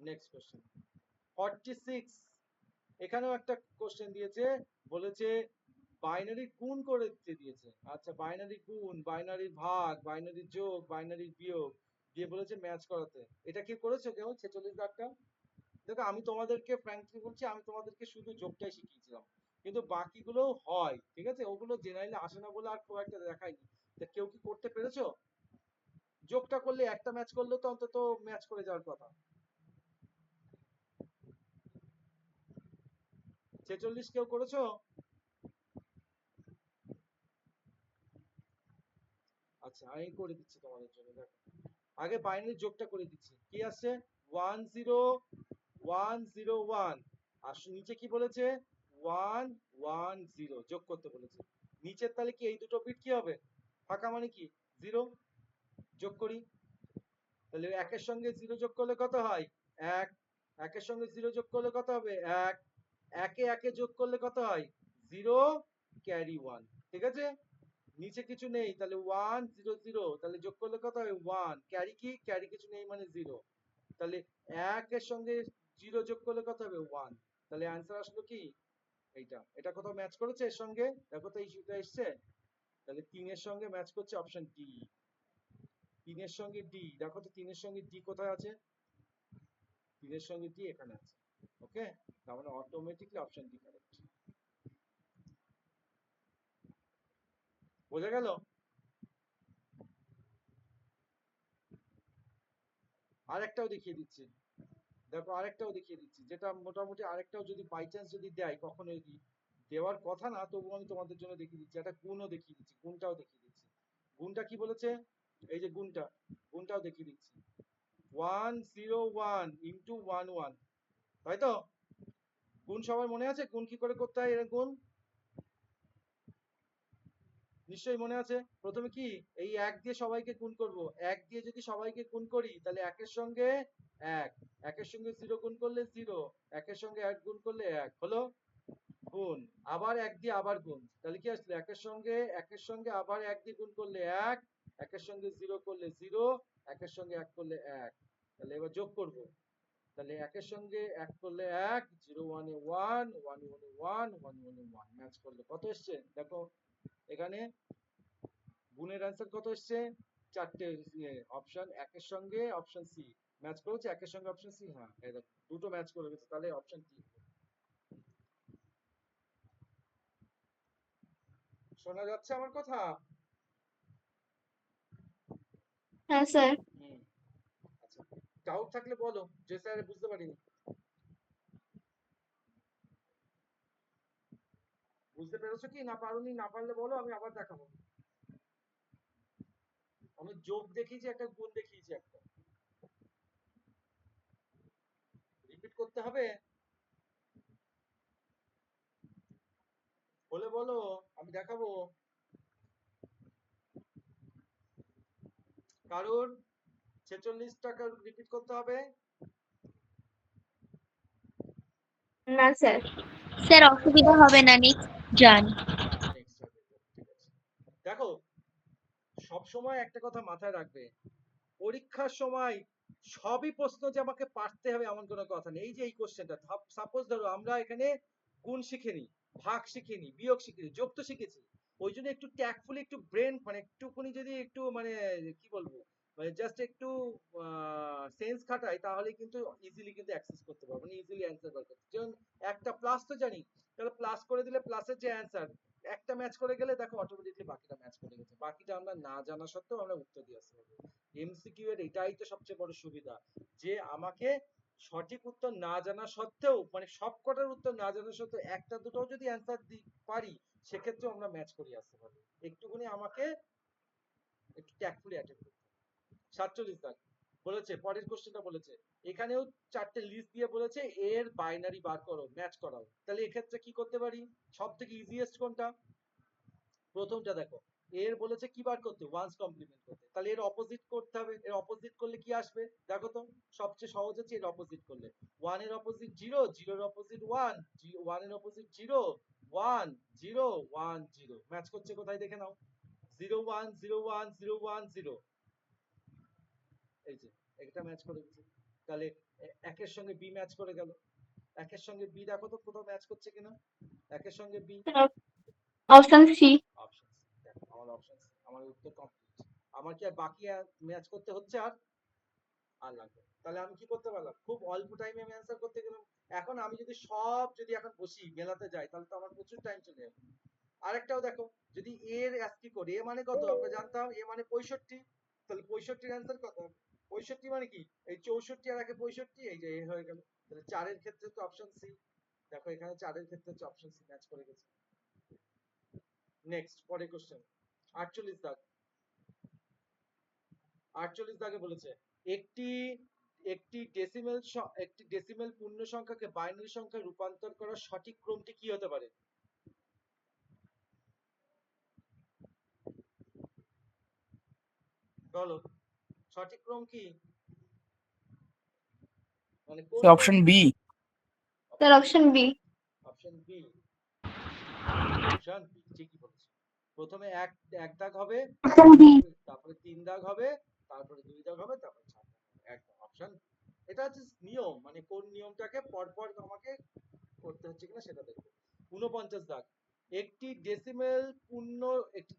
নেক্সট কোশ্চেন। 46, এখানেও একটা কোশ্চেন দিয়েছে, বলেছে বাইনারি গুণ করে দিয়েছে। আচ্ছা, বাইনারি গুণ, বাইনারি ভাগ, বাইনারি যোগ, বাইনারি বিয়োগ দিয়ে বলেছে ম্যাচ করাতে। এটা কি করেছো কেউ 46 দাগটা? দেখো, আমি তোমাদেরকে ফ্র্যাঙ্কলি বলছি, আমি তোমাদেরকে শুধু যোগটাই শিখিয়েছিলাম, কিন্তু বাকিগুলো হয়, ঠিক আছে, ওগুলো জেনারেলি আসে না বলে আর খুব একটা দেখাইনি। তা কেউ কি করতে পেরেছো? যোগটা করলে একটা ম্যাচ করলে তো অন্তত ম্যাচ করে যাওয়ার কথা। 46 কেউ করেছো? আচ্ছা, আমি করে দিচ্ছি তোমাদের জন্য, দেখো আগে বাইনারি যোগটা করে দিচ্ছি। কি আসছে? 10101, আর নিচে কি বলেছে? 110 যোগ করতে বলেছে। নিচের তাহলে কি এই দুটো বিট কি হবে? ফাঁকা মানে কি? 0। যোগ করি, তাহলে একের সঙ্গে 0 যোগ করলে কত হয়? 1। একের সঙ্গে 0 যোগ করলে কত হবে? 1। একে একে যোগ করলে কত হয়? 0 ক্যারি 1, ঠিক আছে। নিচে কিছু নেই, তাহলে 100, তাহলে যোগ করলে কত হবে? 1। ক্যারি কি? ক্যারি কিছু নেই মানে 0, তাহলে 1 এর সঙ্গে 0 যোগ করলে কত হবে? 1। তাহলে অ্যান্সার আসলো কি এইটা। এটা কোথাও ম্যাচ করেছে এর সঙ্গে? দেখো তো এই সুতা এসছে, তাহলে 3 এর সঙ্গে ম্যাচ করছে অপশন ডি। 3 এর সঙ্গে ডি, দেখো তো 3 এর সঙ্গে ডি কোথায় আছে? 3 এর সঙ্গে ডি এখানে আছে। ওকে, তার মানে অটোমেটিকলি অপশন ডি কারেক্ট। বোঝা গেল? আরেকটাও দেখিয়ে দিচ্ছি, দেখো আরেকটাও দেখিয়ে দিচ্ছি, যেটা মোটামুটি আরেকটাও যদি বাই চান্স যদি দেয়, কখনো যদি দেওয়ার কথা না, তবুও আমি তোমাদের জন্য দেখিয়ে দিচ্ছি। একটা গুণও দেখিয়ে দিচ্ছি, গুণটাও দেখিয়ে দিচ্ছি। গুণটা কি বলেছে? এই যে গুণটা, গুণটাও দেখিয়ে দিচ্ছি। 101 ইন্টু 11, তাই তো? গুণ সবার মনে আছে? গুণ কি করে করতে হয়? এর গুণ নিশ্চয়ই মনে আছে। প্রথমে কি, এই 1 দিয়ে সবাইকে গুণ করব। 1 দিয়ে যদি সবাইকে গুণ করি, তাহলে 1 এর সঙ্গে 1, 1 এর সঙ্গে 0 গুণ করলে 0, 1 এর সঙ্গে 1 গুণ করলে 1 হলো গুণ। আবার 1 দিয়ে আবার গুণ, তাহলে কি আসলে 1 এর সঙ্গে আবার 1 দিয়ে গুণ করলে 1, 1 এর সঙ্গে 0 করলে 0, 1 এর সঙ্গে 1 করলে 1। তাহলে এবার যোগ করব, তাহলে 1 এর সঙ্গে 1 করলে 1, 0 1 এ 1, 1 1 এ 1, 1 1 এ 1, ম্যাচ করলে কত এসছে দেখো এখানে? গুণের অ্যান্সার কত এসছে? চারটে অপশন, 1 এর সঙ্গে অপশন সি ম্যাচ করেছে, 1 এর সঙ্গে অপশন সি, হ্যাঁ এই দেখো দুটো ম্যাচ করে গেছে, তাহলে অপশন কি? শোনা যাচ্ছে আমার কথা? হ্যাঁ স্যার। হুম, আচ্ছা, ডাউট থাকলে বলো যে স্যার বুঝতে পারিনি। বুঝতে পেরেছো কি না পারোনি? না পারলে বলো, আমি আবার দেখাবো। আমি যোগ দেখিয়েছি একটা, গুণ দেখিয়েছি একটা, রিপিট করতে হবে? বলে বলো, আমি দেখাবো। কারোর 46 টাকা রিপিট করতে হবে? না স্যার। স্যার অসুবিধা হবে না, নেক্সট যান। নেক্সট হবে, ঠিক আছে। দেখো, সব সময় একটা কথা মাথায় রাখবে, পরীক্ষার সময় সবই প্রশ্ন যে আমাকে পারতে হবে এমন কোনো কথা নেই। এই যে এই কোশ্চেনটা, সাপোজ ধরো আমরা এখানে গুণ শিখিনি, ভাগ শিখিনি, বিয়োগ শিখিনি, যোগ তো শিখেছি। ওই জন্য একটু ট্যাক্টফুলি, একটু ব্রেন মানে একটুখানি যদি একটু মানে কি বলবো, মানে জাস্ট একটু সেন্স খাটাই তাহলে কিন্তু ইজিলি কিন্তু অ্যাক্সেস করতে পারবো, মানে ইজিলি অ্যান্সার বার করতে। যেমন একটা প্লাস তো জানি, তাহলে প্লাস করে দিলে প্লাসের যে অ্যান্সার একটা ম্যাচ করে গেলে দেখো অটোমেটিকলি বাকিটা ম্যাচ করে গেছে, বাকিটা আমরা না জানা সত্ত্বেও আমরা উত্তর দিয়ে আসতে পারবো। এমসিকিউ এর এটাই তো সবচেয়ে বড় সুবিধা, যে আমাকে সঠিক উত্তর না জানা সত্ত্বেও, মানে সব কটার উত্তর না জানা সত্ত্বেও একটা দুটো যদি অ্যান্সার পারি, সেক্ষেত্রে আমরা ম্যাচ করে আসতে পারবো। একটুখানি আমাকে একটু ট্যাক্টফুলি অ্যাটেন্ড করতে হবে। 47 দাগ বলেছে, পরের কোশ্চেনটা বলেছে, এখানেও চারটে লিস্ট দিয়ে বলেছে এর বাইনারি বার করো, ম্যাচ করাও। তাহলে এক্ষেত্রে কি করতে পারি, সব থেকে ইজিয়েস্ট কোনটা? প্রথমটা দেখো, এর বলেছে কি বার করতে, ওয়ান্স কমপ্লিমেন্ট করতে, তাহলে এর অপোজিট করতে হবে। এর অপোজিট করলে কি আসবে দেখো তো, সবচেয়ে সহজ হচ্ছে এর অপোজিট করলে। 1 এর অপোজিট 0, 0 এর অপোজিট 1, 1 এর অপোজিট 0, 1, 0, 1, 0, ম্যাচ করছে কোথায় দেখে নাও, 0 1 0 1 0 1 0, এই যে একটা ম্যাচ করে দিচ্ছে। তাহলে একের সঙ্গে বি ম্যাচ করে গেল, একের সঙ্গে বি দেখো তো কোথাও ম্যাচ করছে কিনা, একের সঙ্গে B, option C. Option C. দেখো আমার অপশন সি, আমার উত্তর কমপ্লিট। আমার কি আর বাকি ম্যাচ করতে হচ্ছে আর লাগবে? তাহলে আমি কি করতে পারলাম, খুব অল্প টাইমে আমি অ্যান্সার করতে গেলাম। এখন আমি যদি সব যদি এখন বসি মেলাতে যাই, তাহলে তো আমার প্রচুর টাইম চলে যাবে। আরেকটাও দেখো, যদি এর অ্যাস্কি করি, এ মানে কত আমরা জানতাম, এ মানে 65, তাহলে 65 এর অ্যান্সার কত, 65 মানে কি, এই 64 আর একে 65, এই যে এ হয়ে গেল। তাহলে 4 এর ক্ষেত্রে তো অপশন সি, দেখো এখানে 4 এর ক্ষেত্রে হচ্ছে অপশন সি ম্যাচ করে গেছে। নেক্সট পরের কোশ্চেন 48 দাগ, 48 দাগে বলেছে একটি একটি ডেসিমেল পূর্ণ সংখ্যাকে বাইনারি সংখ্যায় রূপান্তর করার সঠিক ক্রমটি কি হতে পারে? বলো সঠিক ক্রম কি, মানে কোন option B. Sir option B. Option B, option B ঠিকই বলেছে। প্রথমে এক এক দাগ হবে, অপশন বি। তারপরে 3 দাগ হবে, তারপরে 2 দাগ হবে, তারপরে 4 দাগ হবে, একদম অপশন। এটা হচ্ছে নিয়ম, মানে কোন নিয়মটাকে পরপর আমাকে করতে হচ্ছে কিনা সেটা দেখবো। 49 দাগ, একটি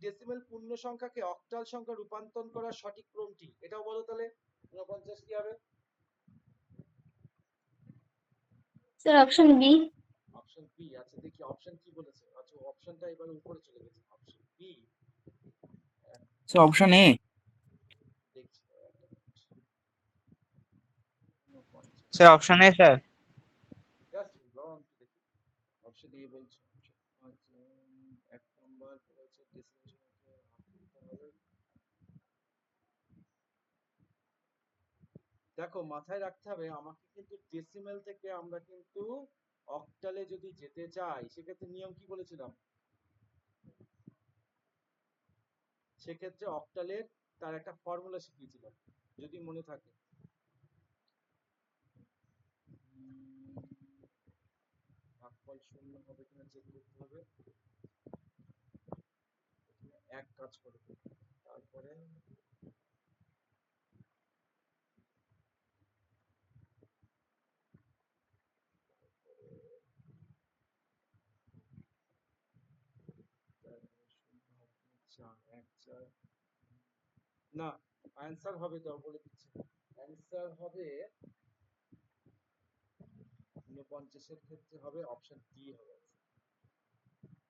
ডেসিমেল পূর্ণ সংখ্যাকে অক্টাল সংখ্যা রূপান্তর করার সঠিক ক্রমটি, এটাও বলো তাহলে। 49 কি হবে? Sir option B. Option B. আচ্ছা দেখি অপশন কি বলেছে, আচ্ছা অপশনটা এবার উপরে চলে গেছে, option B. Sir option A. দেখছি sir option A sir. Just long দেখি, অপশন এ বলছে। আচ্ছা, এক নম্বর বলেছে ডেসিমেল সংখ্যা। দেখো মাথায় রাখতে হবে আমাকে কিন্তু ডেসিমেল থেকে আমরা কিন্তু অক্টালে যদি যেতে চাই, সেক্ষেত্রে নিয়ম কি বলেছিলাম, সেক্ষেত্রে অক্টালের তার একটা ফর্মুলা শিখিয়েছিলাম যদি মনে থাকে। ভাগফল শূন্য হবে কিনা চেক করতে হবে, এক কাজ করবে, তারপরে না, অ্যান্সার হবে তো বলে দিচ্ছি, অ্যান্সার হবে 49 এর ক্ষেত্রে হবে অপশন ডি হবে,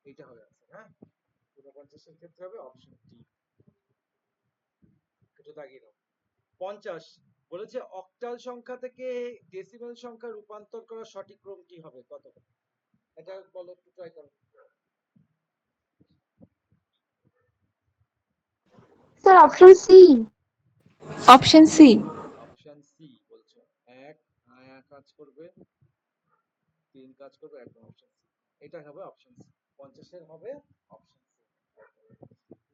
এইটা হবে অ্যান্সার। হ্যাঁ 49 এর ক্ষেত্রে হবে অপশন ডি, এটা দাগিয়ে দাও। 50 বলেছে অক্টাল সংখ্যা থেকে ডেসিমেল সংখ্যা রূপান্তর করার সঠিক ক্রম কি হবে, কত? এটা বলো, একটু ট্রাই করো। Sir option C. Option C. Option C বলছো, এক কাজ করবে, 3 কাজ করবে, একদম অপশন সি, এটা হবে অপশন সি। 50 এর হবে অপশন সি।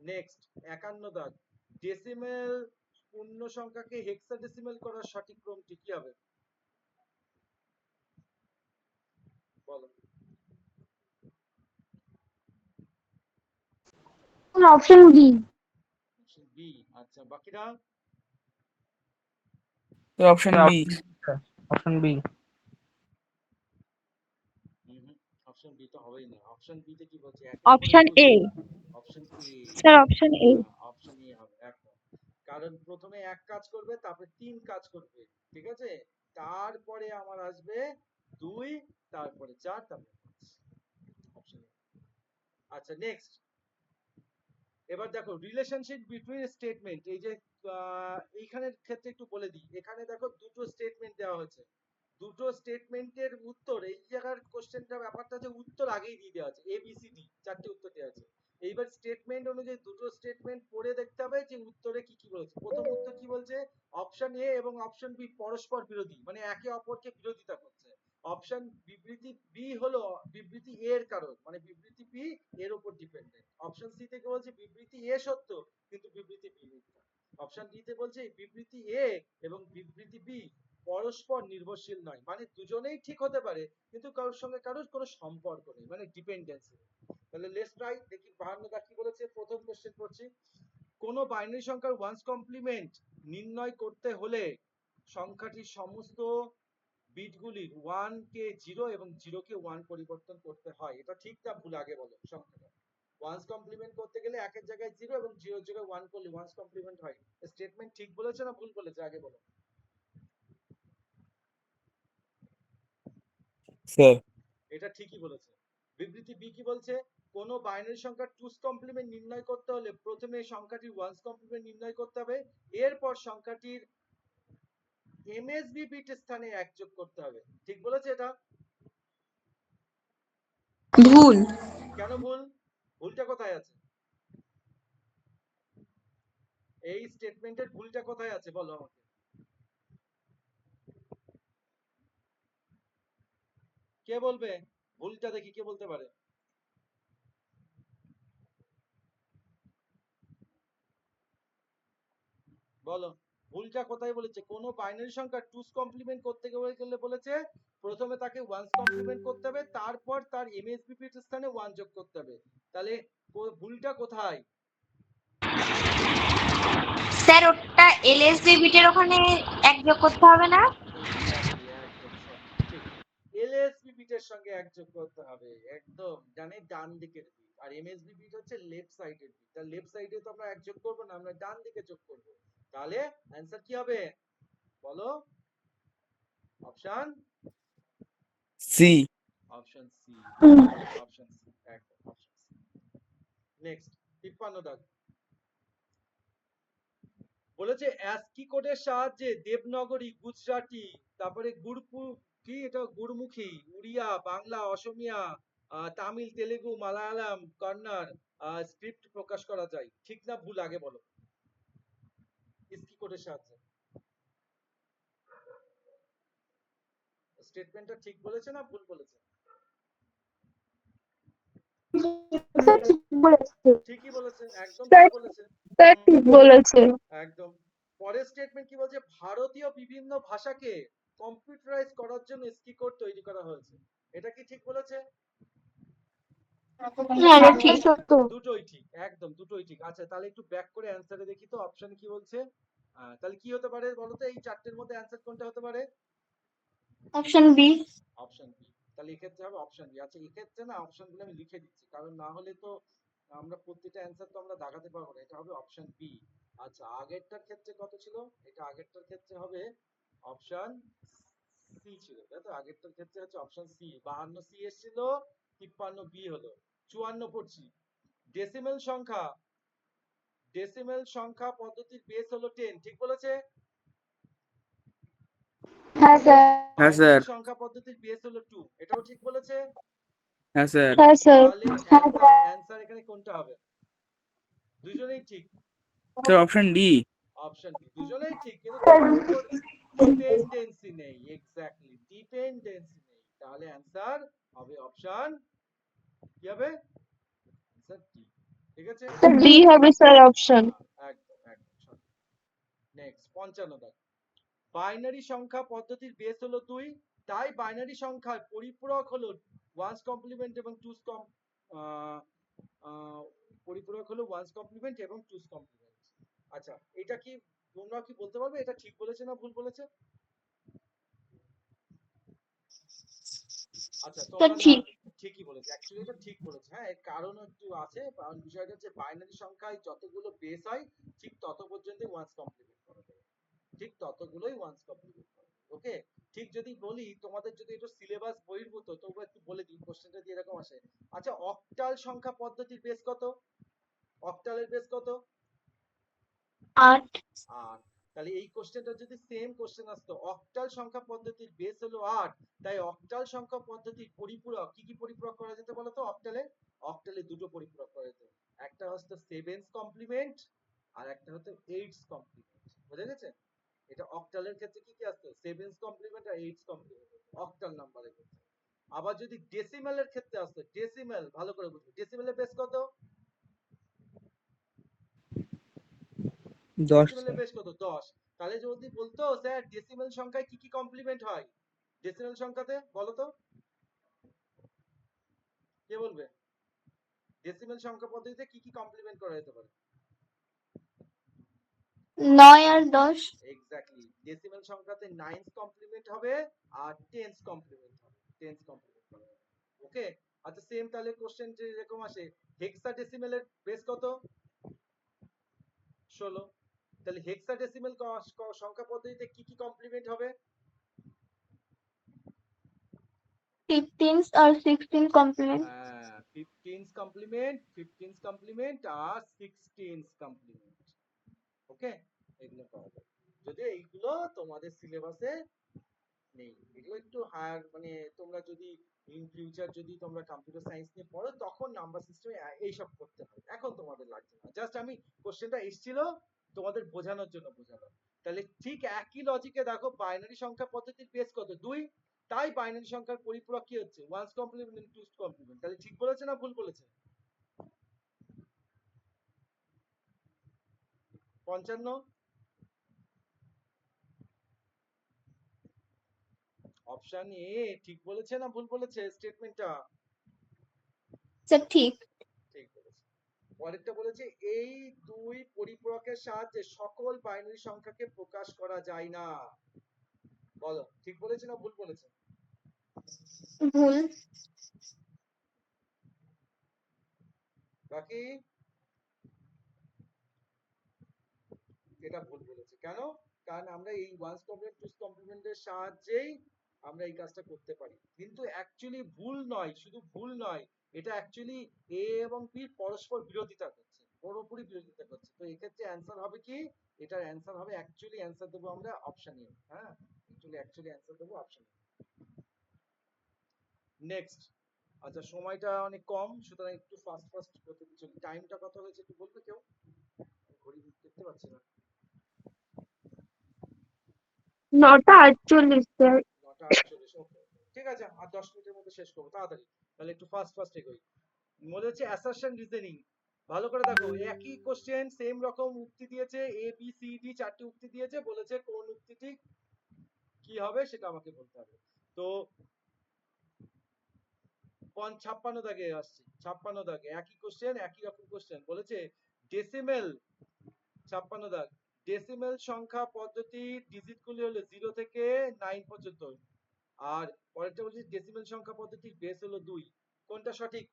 নেক্সট 51 দাগ, ডেসিমেল পূর্ণ সংখ্যাকে হেক্সাডেসিমেল করার সঠিক ক্রমটি কি হবে বলো? Option B. Option B. আচ্ছা বাকিরা? Option B. Option B. Option B তো হবেই না, অপশন বি তে কি বলছে, option A. Option A. Sir option A. Option A হবে একদম। কারণ প্রথমে এক কাজ করবে, তারপরে 3 কাজ করবে, ঠিক আছে? তারপরে আমার আসবে 2, তারপরে 4, তারপরে 5। Option A. আচ্ছা নেক্সট, এবার দেখো রিলেশনশিপ বিটুইন স্টেটমেন্ট। এই যে এইখানের ক্ষেত্রে একটু বলে দিই, এখানে দেখো দুটো স্টেটমেন্ট দেওয়া হয়েছে, দুটো স্টেটমেন্টের উত্তর, এই জায়গার কোশ্চেনটা ব্যাপারটা যে উত্তর আগেই দিয়ে দেওয়া আছে, এ বি সি ডি 4টে উত্তর দেওয়া আছে। এইবার স্টেটমেন্ট অনুযায়ী দুটো স্টেটমেন্ট পড়ে দেখতে হবে যে উত্তরে কি কি বলেছে। প্রথম উত্তর কি বলছে, অপশন এ এবং অপশন বি পরস্পর বিরোধী, মানে একে অপরকে বিরোধিতা করছে। অপশন বিবৃতি বি হলো বিবৃতি এ এর কারণ, মানে বিবৃতি বি এর উপর ডিপেন্ডেন্ট। অপশন সি থেকে বলছে বিবৃতি এ সত্য কিন্তু বিবৃতি বি মিথ্যা। অপশন ডি তে বলছে বিবৃতি এ এবং বিবৃতি বি পরস্পর নির্ভরশীল নয়, মানে দুজনেই ঠিক হতে পারে কিন্তু কারোর সঙ্গে কারোর কোনো সম্পর্ক নেই, মানে ডিপেন্ডেন্সি। তাহলে লেটস ট্রাই দেখি 52 দা কি বলেছে। প্রথম কোশ্চেন পড়ছি, কোন বাইনারি সংখ্যার ওয়ান্স কমপ্লিমেন্ট নির্ণয় করতে হলে সংখ্যাটির সমস্ত বিটগুলির 1 কে 0 এবং 0 কে 1 পরিবর্তন করতে হয়। এটা ঠিক না ভুল আগে বলো। সংখ্যাটা ওয়ান্স কমপ্লিমেন্ট করতে গেলে একের জায়গায় 0 এবং 0 এর জায়গায় 1 করলে ওয়ান্স কমপ্লিমেন্ট হয়। স্টেটমেন্ট ঠিক বলেছে না ভুল বলেছে আগে বলো। স্যার এটা ঠিকই বলেছে। বিবৃতি বি কি বলছে, কোন বাইনারি সংখ্যার টুস কমপ্লিমেন্ট নির্ণয় করতে হলে প্রথমে সংখ্যাটির ওয়ান্স কমপ্লিমেন্ট নির্ণয় করতে হবে, এরপর সংখ্যাটির এমএসবি বিট স্থানে 1 যোগ করতে হবে। ঠিক বলেছে এটা? ভুল। কেন ভুল? ভুলটা কোথায় আছে? এই স্টেটমেন্টের ভুলটা কোথায় আছে বলো আমাকে। কে বলবে ভুলটা, দেখি কে বলতে পারে। বলো ভুলটা কোথায় বলেছে। কোন বাইনারি সংখ্যা টুস কমপ্লিমেন্ট করতে গেলে বলেছে প্রথমে তাকে ওয়ান্স কমপ্লিমেন্ট করতে হবে, তারপর তার এমএসবি বিট স্থানে 1 যোগ করতে হবে। তাহলে ভুলটা কোথায়? স্যার ওটা এলএসবি বিটের ওখানে এক যোগ করতে হবে না? এক্স্যাক্টলি, একদম ঠিক। এলএসবি বিটের সঙ্গে 1 যোগ করতে হবে, একদম জানে ডান দিকের বিট, আর এমএসবি বিট হচ্ছে লেফট সাইডের বিট। তার লেফট সাইডে তো আমরা 1 যোগ করব না, আমরা ডান দিকে যোগ করব। তাহলে অ্যানসার কি হবে বলো? Option C. Option C, option C, একদম অপশন সি। নেক্সট 53 দাগ বলেছে অ্যাসকি কোডের সাহায্যে দেবনাগরী, গুজরাটি, তারপরে কি এটা গুরমুখী, উড়িয়া, বাংলা, অসমিয়া, তামিল, তেলেগু, মালায়ালাম, কন্নড় স্ক্রিপ্ট প্রকাশ করা যায়। ঠিক না ভুল আগে বলো। অ্যাসকি কোডের সাহায্যে স্টেটমেন্টটা ঠিক বলেছে না ভুল বলেছে? ঠিকই বলেছে, একদম ঠিক বলেছে। ঠিক বলেছে। একদম। পরের স্টেটমেন্ট কি বলছে, ভারতীয় বিভিন্ন ভাষাকে কম্পিউটারাইজ করার জন্য এসকি কোড তৈরি করা হয়েছে। এটা কি ঠিক বলেছে? হ্যাঁ এটা ঠিক সত্য। দুটোই ঠিক, একদম দুটোই ঠিক। আচ্ছা তাহলে একটু ব্যাক করে অ্যানসারে দেখি তো অপশন কি বলছে। তাহলে কি হতে পারে বলো তো, এই চারটের মধ্যে অ্যানসার কোনটা হতে পারে? Option B. Option B. তাহলে এক্ষেত্রে হবে অপশন বি। আচ্ছা এক্ষেত্রে না অপশনগুলো আমি লিখে দিচ্ছি, কারণ না হলে তো আমরা প্রত্যেকটা অ্যানসার তো আমরা দাগাতে পারবো না। এটা হবে অপশন বি। আচ্ছা আগেরটার ক্ষেত্রে কত ছিল? এটা আগেরটার ক্ষেত্রে হবে অপশন সি ছিল, তাই তো? আগেরটার ক্ষেত্রে হচ্ছে অপশন সি। 52 সি এসেছিল, 53 বি হলো। 54 পড়ছি, ডেসিমেল সংখ্যা, ডেসিমেল সংখ্যা পদ্ধতির বেস হলো 10। ঠিক বলেছে? হ্যাঁ স্যার। হ্যাঁ স্যার। বাইনারি সংখ্যা পদ্ধতির বেস হলো 2, এটাও ঠিক বলেছে। হ্যাঁ স্যার। হ্যাঁ স্যার। তাহলে অ্যানসার এখানে কোনটা হবে? দুজনেই ঠিক। Sir option D. Option B, দুজনেই ঠিক কিন্তু তার উপর ডিপেন্ডেন্সি নেই। এক্স্যাক্টলি, ডিপেন্ডেন্সি নেই। তাহলে অ্যানসার হবে অপশন কি হবে? Answer D. ঠিক আছে, ডি হবে স্যার অপশন। একদম একদম সঠিক। নেক্সট 55 দাগ, বাইনারি সংখ্যা পদ্ধতির বেস হলো 2, তাই বাইনারি সংখ্যার পরিপূরক হলো ওয়ান্স কমপ্লিমেন্ট এবং টুস পরিপূরক হলো ওয়ান্স কমপ্লিমেন্ট এবং টুস কমপ্লিমেন্ট। আচ্ছা এটা কি তোমরা কি বলতে পারবে এটা ঠিক বলেছে না ভুল বলেছে? আচ্ছা তোমরা ঠিক। ঠিকই বলেছে, অ্যাকচুয়ালি এটা ঠিক বলেছে। হ্যাঁ, এর কারণ একটু আছে, কারণ বিষয়টা হচ্ছে বাইনারি সংখ্যায় যতগুলো বেস হয় ঠিক তত পর্যন্তই ওয়ান্স কমপ্লিমেন্ট করা যাবে, ঠিক ততগুলোই ওয়ান্স কমপ্লিমেন্ট করা যাবে। ওকে, ঠিক যদি বলি তোমাদের যদি এটা সিলেবাস বহির্ভূত, তবু একটু বলে দিই, কোশ্চেনটা দিয়ে এরকম আসে। আচ্ছা, অক্টাল সংখ্যা পদ্ধতির বেস কত? অক্টালের বেস কত? 8। আর তাহলে এই কোশ্চেনটা যদি সেম কোশ্চেন আসতো, অক্টাল সংখ্যা পদ্ধতির বেস হলো 8, তাই অক্টাল সংখ্যা পদ্ধতির পরিপূরক কি কি পরিপূরক করা যেতে বলো তো? অক্টালে দুটো পরিপূরক করা যেত, একটা হচ্ছে 7's কমপ্লিমেন্ট আর একটা হচ্ছে 8's কমপ্লিমেন্ট। বুঝা গেছে? এটা অক্টালের ক্ষেত্রে কি কি আসতো? 7's কমপ্লিমেন্ট আর 8's কমপ্লিমেন্ট অক্টাল নাম্বারের ক্ষেত্রে। আবার যদি ডেসিমেলের ক্ষেত্রে আসতো, ডেসিমেল ভালো করে বুঝবে, ডেসিমেলের বেস কত? 10 ডেসিমেলের বেস কত? 10। তাহলে যদি বলতো স্যার ডেসিমেল সংখ্যায় কি কি কমপ্লিমেন্ট হয় ডেসিমেল সংখ্যাতে, বলো তো, কে বলবে? ডেসিমেল সংখ্যা পদ্ধতিতে কি কি কমপ্লিমেন্ট করা যেতে পারে? 9 আর 10। এক্স্যাক্টলি, ডেসিমেল সংখ্যাতে 9's কমপ্লিমেন্ট হবে আর 10's কমপ্লিমেন্ট হবে, 10's কমপ্লিমেন্ট করা হবে। ওকে, আচ্ছা সেম তাহলে কোশ্চেন যে এরকম আসে, হেক্সাডেসিমেলের বেস কত? 16। তাহলে হেক্সাডেসিমেল সংখ্যা পদ্ধতিতে কি কি কমপ্লিমেন্ট হবে? 15 আর 16 complement. 15's complement, 15's complement আর 16's কমপ্লিমেন্ট। ওকে, এগুলো পাওয়া যায়। যদি এইগুলো তোমাদের সিলেবাসে নেই, এগুলো একটু হায়ার, মানে তোমরা যদি ইন ফিউচার যদি তোমরা কম্পিউটার সায়েন্স নিয়ে পড়ো তখন নাম্বার সিস্টেমে এইসব করতে হয়, এখন তোমাদের লাগছে না। জাস্ট আমি কোশ্চেনটা এসেছিল তোমাদের বোঝানোর জন্য বোঝালাম। তাহলে ঠিক একই লজিকে দেখো, বাইনারি সংখ্যা পদ্ধতির বেস কত? 2, তাই বাইনারি সংখ্যার পরিপূরক কি হচ্ছে? One's complement, two's complement. তাহলে ঠিক বলেছে না ভুল বলেছে? 55। অপশন এ ঠিক বলেছে না ভুল বলেছে স্টেটমেন্টটা? স্যার ঠিক। ঠিক বলেছে। পরেরটা বলেছে এই দুই পরিপূরকের সাহায্যে সকল বাইনারি সংখ্যাকে প্রকাশ করা যায় না। বলো ঠিক বলেছে না ভুল বলেছে? ভুল। বাকি এটা ভুল বলেছে। কেন? কারণ আমরা এই ওয়ান্স কমপ্লিমেন্ট টুস কমপ্লিমেন্টের সাহায্যেই আমরা এই কাজটা করতে পারি, কিন্তু অ্যাকচুয়ালি ভুল নয়, শুধু ভুল নয়, এটা অ্যাকচুয়ালি এ এবং বি পরস্পর বিরোধিতা করছে, পুরোপুরি বিরোধিতা করছে। তো এক্ষেত্রে অ্যান্সার হবে কি? এটার অ্যান্সার হবে, অ্যাকচুয়ালি অ্যান্সার দেবো আমরা অপশন এ। হ্যাঁ, অ্যাকচুয়ালি অ্যান্সার দেবো অপশন এ। নেক্সট। আচ্ছা, সময়টা অনেক কম, সুতরাং একটু ফাস্ট ফাস্ট করতে দিচ্ছি। টাইমটা কত হয়েছে একটু বলবে কেউ? ঘড়ি দেখতে পাচ্ছি না। 9টা 48 স্যার। 9টা 48। ওকে, ঠিক আছে, আর 10 মিনিটের মধ্যে শেষ করবো তাড়াতাড়ি। তাহলে একটু ফাস্ট ফাস্ট এগোই। মনে হচ্ছে অ্যাসারশন রিজনিং। ভালো করে দেখো, একই কোশ্চেন সেম রকম উক্তি দিয়েছে, এ বি সি ডি 4টি উক্তি দিয়েছে, বলেছে কোন উক্তিটি কি হবে সেটা আমাকে বলতে হবে। তো 56 দাগে আসছি, 56 দাগে একই কোশ্চেন, একই রকম কোশ্চেন বলেছে ডেসিমেল। 56 দাগ, ডেসিমেল সংখ্যা পদ্ধতির ডিজিট গুলি হলো 0 থেকে 9 পর্যন্ত, আর পরেরটা বলছি ডেসিমেল সংখ্যা পদ্ধতির বেস হলো 2। কোনটা সঠিক?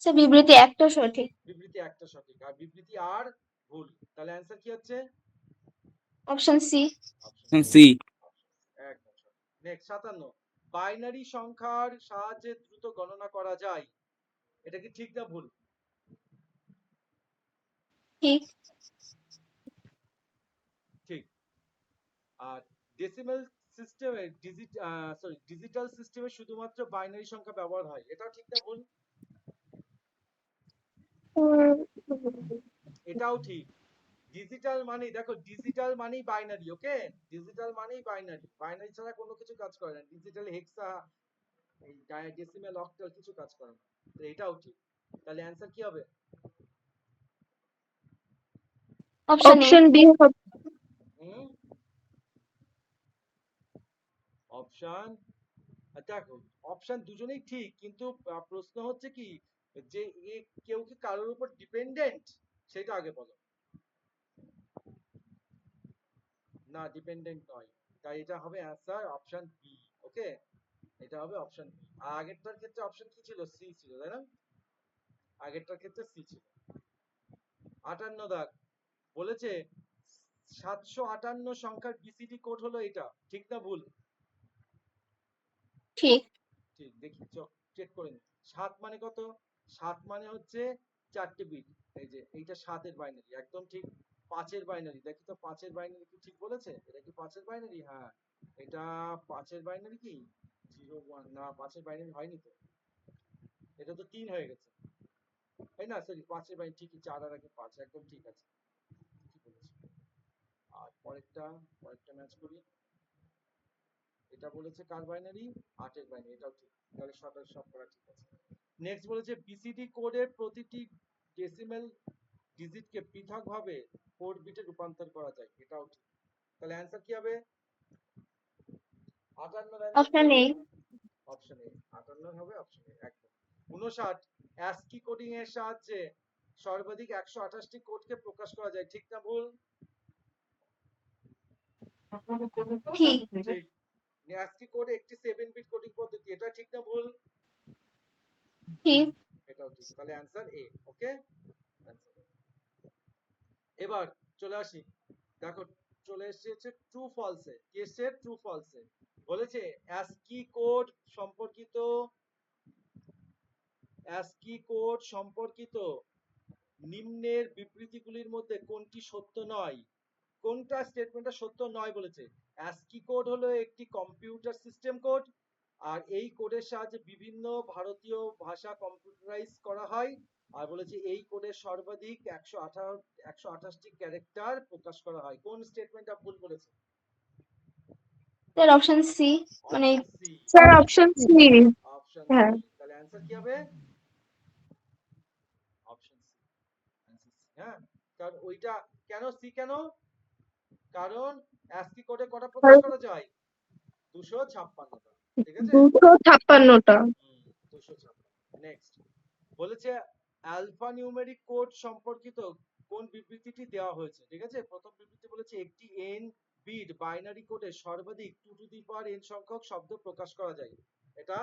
স্যার বিবৃতি একটা সঠিক। বিবৃতি একটা সঠিক আর বিবৃতি আর ভুল। তাহলে অ্যান্সার কি হচ্ছে? Option C. Option C. একদম সঠিক। নেক্সট 57, বাইনারি সংখ্যার সাহায্যে দ্রুত গণনা করা যায়, এটা কি ঠিক না ভুল? ঠিক। ঠিক। আর ডেসিমেল সিস্টেমে ডিজিটাল সিস্টেমে শুধুমাত্র বাইনারি সংখ্যা ব্যবহার হয়, এটাও ঠিক না ভুল? এটাও ঠিক। ডিজিটাল মানে দেখো, ডিজিটাল মানেই বাইনারি। ওকে, ডিজিটাল মানেই বাইনারি, বাইনারি ছাড়া কোনো কিছু কাজ করে না। ডিজিটাল হেক্সা, এই ডেসিমেল, অক্টাল কিছু কাজ করে না। তো এটাও ঠিক। তাহলে অ্যান্সার কি হবে? Option D. অপশন, দেখো অপশন দুজনেই ঠিক, কিন্তু প্রশ্ন হচ্ছে কি যে কেউ কি কারোর উপর ডিপেন্ডেন্ট, সেটা আগে বলো। না, ডিপেন্ডেন্ট নয়, তাই এটা হবে অ্যান্সার অপশন বি। ওকে, এটা হবে অপশন বি। আগেরটার ক্ষেত্রে অপশন কি ছিল? সি ছিল, তাই না? আগেরটার ক্ষেত্রে সি ছিল। 58 দাগ বলেছে 758 সংখ্যার বিসিডি কোড হলো এটা, ঠিক না ভুল? ঠিক। ঠিক, দেখি চেক করে নি। 7 মানে কত? 7 মানে হচ্ছে 4টে বিট। এই যে এইটা 7 এর বাইনারি, একদম ঠিক। 5 এর বাইনারি, দেখি তো 5 এর বাইনারি কি ঠিক বলেছে? এটা কি 5 এর বাইনারি? হ্যাঁ, এটা 5 এর বাইনারি কি 0 1 না, 5 এর বাইনারি হয়নি তো, এটা তো 3 হয়ে গেছে, তাই না? সরি, 5 এর বাইনারি ঠিকই, 4 আর আগে 5, একদম ঠিক আছে, ঠিক বলেছি। আর পরেরটা ম্যাচ করি। এটা বলেছে কার বাইনারি? 8 এর বাইনারি, এটাও ঠিক, তাহলে সব করা ঠিক আছে। নেক্সট বলেছে বিসিডি কোডের প্রতিটি ডেসিমেল ডিজিটকে পৃথকভাবে 4 বিটে রূপান্তর করা যায়, এটাও ঠিক। তাহলে অ্যানসার কি হবে? 58 অপশন এ। অপশন এ, 58 হবে অপশন এ, একদম। 59 অ্যাসকি কোডিং এর সাহায্যে সর্বাধিক 128টি কোডকে প্রকাশ করা যায়, ঠিক না ভুল? ঠিক। ঠিক। অ্যাসকি কোড একটি 7 বিট কোডিং পদ্ধতি, এটা ঠিক না ভুল? ঠিক। এটাও ঠিক, তাহলে অ্যানসার এ। ওকে, এবার চলে আসি, দেখো চলে এসেছে ট্রু ফলসে। কি এসেছে? ট্রু ফলসে। বলেছে অ্যাসকি কোড সম্পর্কিত নিম্নের বিবৃতিগুলির মধ্যে কোনটি সত্য নয়? কোনটা স্টেটমেন্টটা সত্য নয় বলেছে? অ্যাসকি কোড হলো একটি কম্পিউটার সিস্টেম কোড, আর এই কোডের সাহায্যে বিভিন্ন ভারতীয় ভাষা কম্পিউটারাইজ করা হয়। আর বলেছে এই কোডের সর্বাধিক 128টি ক্যারেক্টার প্রকাশ করা হয়। কোন স্টেটমেন্টটা ভুল বলেছে? স্যার অপশন সি, মানে option C. Sir option C. Option হ্যাঁ। সি, তাহলে অ্যানসার কি হবে? Option C, answer C. হ্যাঁ, কারণ ওইটা কেন সি কেন? কারণ অ্যাসকি কোডে কটা প্রকাশ করা যায়? 256টা, ঠিক আছে? 256টা। 256। নেক্সট বলেছে অ্যালফা নিউমেরিক কোড সম্পর্কিত কোন বিবৃতিটি দেওয়া হয়েছে? ঠিক আছে, প্রথম বিবৃতি বলেছে একটি n বিট বাইনারি কোডে সর্বাধিক 2 টু দি পাওয়ার n সংখ্যক শব্দ প্রকাশ করা যায়, এটা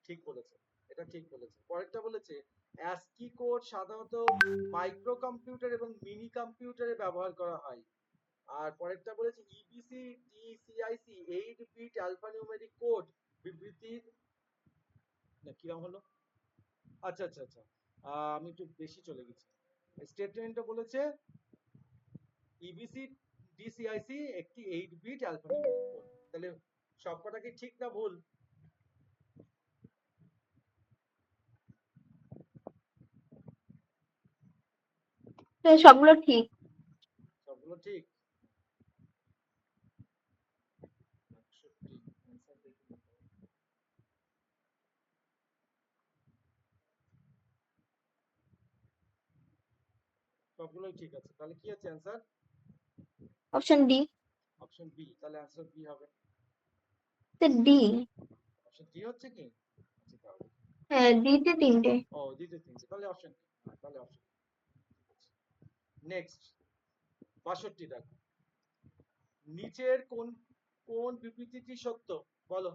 ঠিক বলেছে, এটা ঠিক বলেছে। পরেরটা বলেছে অ্যাসকি কোড সাধারণত মাইক্রো কম্পিউটার এবং মিনি কম্পিউটারে ব্যবহার করা হয়। আর পরেরটা বলেছে ইবিসি ডিসিআইসি 8 বিট অ্যালফানিউমেরিক কোড বিবৃতির না কিরকম হলো? আচ্ছা আচ্ছা আচ্ছা, আমি একটু বেশি চলে গেছি। স্টেটমেন্টটা বলেছে ইবিসি ডিসিআইসি একটি 8 বিট অ্যালফানিউমেরিক কোড, তাহলে সবকটা কি ঠিক না ভুল? স্যার সবগুলো ঠিক। সবগুলো ঠিক। 61 आंसर देखिए, সবগুলোই ঠিক আছে, তাহলে কি আছে answer? Option D. Option B, তাহলে অ্যানসার বি হবে। Sir D. অপশন ডি হচ্ছে কি? আচ্ছা তাহলে হ্যাঁ, ডি তে 3টে। ও দিতে তিনটে, তাহলে অপশন তাহলে অপশন। নেক্সট 62 দেখো, নিচের কোন কোন বিবৃতিটি সত্য বলো?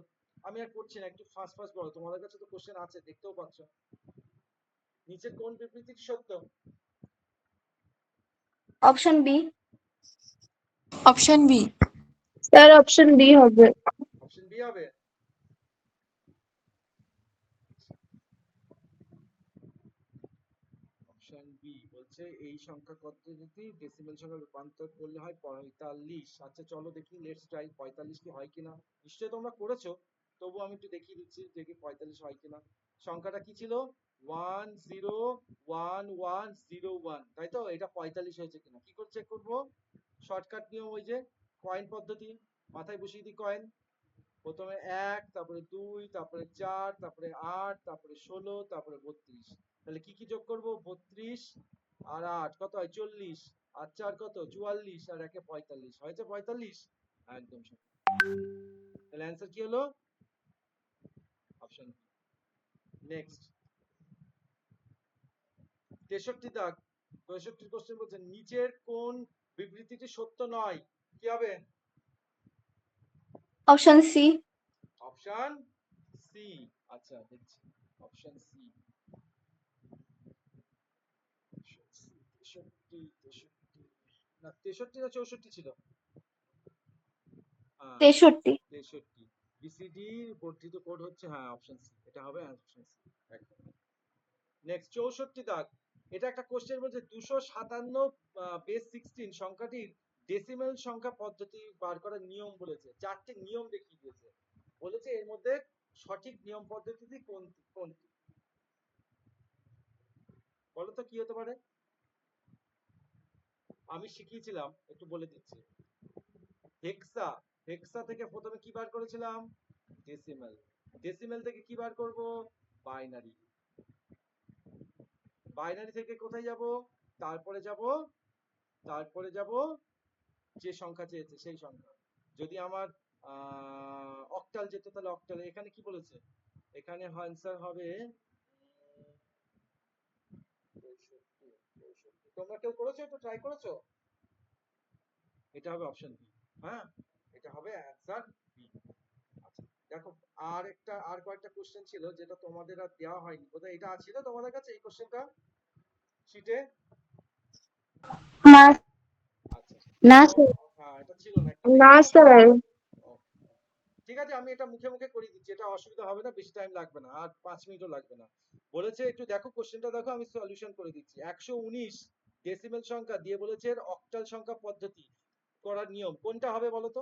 আমি আর করছি না, একটু ফাস্ট ফাস্ট বলো, তোমাদের কাছে তো কোশ্চেন আছে, দেখতেও পাচ্ছ। নিচের কোন বিবৃতিটি সত্য? Option B. Option B. Sir option B হবে। অপশন বি হবে। অপশন বি বলছে এই সংখ্যা পদ্ধতি ডেসিমেল সংখ্যা রূপান্তর করলে হয় 45। আচ্ছা চলো দেখি, লেটস ট্রাই 45 কি হয় কিনা। নিশ্চয়ই তোমরা করেছো, তবু আমি একটু দেখিয়ে দিচ্ছি দেখি 45 হয় কিনা। সংখ্যাটা কি ছিল? 101101, তাই তো? এটা 45 হয়েছে কিনা কি করে চেক করবো? শর্টকাট নিয়ম, ওই যে কয়েন পদ্ধতি, মাথায় বসিয়ে দিই কয়েন। প্রথমে 1, তারপরে 2, তারপরে 4, তারপরে 8, তারপরে 16, তারপরে 32। তাহলে কি কি যোগ করব? 32 আর 8 কত হয়? 40। আর 4 কত? 44, আর 1 45, হয়েছে 45। একদম সঠিক। তাহলে অ্যানসার কি হলো? Option B. নেক্সট 63 দাগ, 65 কোশ্চেন বলছে নিচের কোন বিবৃতিটি সত্য নয়? কি হবে? Option C. Option C. আচ্ছা দেখছি অপশন সি। 63 না 63 না 64 ছিল? 63। 63। বিসিডি বর্ধিত কোড হচ্ছে, হ্যাঁ অপশন সি, এটা হবে অপশন সি একদম। নেক্সট 64 দাগ। এটা একটা কোশ্চেন বলছে 257 বেস 16 সংখ্যাটির ডেসিমেল সংখ্যা পদ্ধতি বার করার নিয়ম বলেছে, চারটি নিয়ম দেখিয়ে দিয়েছে, বলেছে এর মধ্যে সঠিক নিয়ম পদ্ধতিটি কোনটি কোনটি? বলো তো কি হতে পারে? আমি শিখিয়েছিলাম, একটু বলে দিচ্ছি। হেক্সা, হেক্সা থেকে প্রথমে কি বার করেছিলাম? ডেসিমেল। ডেসিমেল থেকে কি বার করব? বাইনারি। বাইনারি থেকে কোথায় যাব? তারপরে যাব যে সংখ্যা চেয়েছে সেই সংখ্যা। যদি আমার অক্টাল যেত তাহলে অক্টাল। এখানে কি বলেছে? এখানে আনসার হবে 65। তোমরা কেউ করেছো? একটু ট্রাই করেছো? এটা হবে অপশন বি। হ্যাঁ, এটা হবে অ্যান্সার বি। আচ্ছা দেখো, আর কয়েকটা কোশ্চেন ছিল যেটা তোমাদের আর দেওয়া হয়নি, বোধহয় এটা ছিল তোমাদের কাছে এই কোশ্চেনটা শিটে? না আচ্ছা না দেখো, স্যার। হ্যাঁ এটা ছিল না, একটা না দেখে স্যার। ও, ঠিক আছে আমি এটা মুখে মুখে করিয়ে দিচ্ছি, এটা অসুবিধা হবে না, বেশি টাইম লাগবে না, আর 5 মিনিটও লাগবে না। বলেছে একটু দেখো কোশ্চেনটা দেখো, আমি সলিউশন করে দিচ্ছি। 119 ডেসিমেল সংখ্যা দিয়ে বলেছে এর অক্টাল সংখ্যা পদ্ধতি করার নিয়ম কোনটা হবে বলো তো?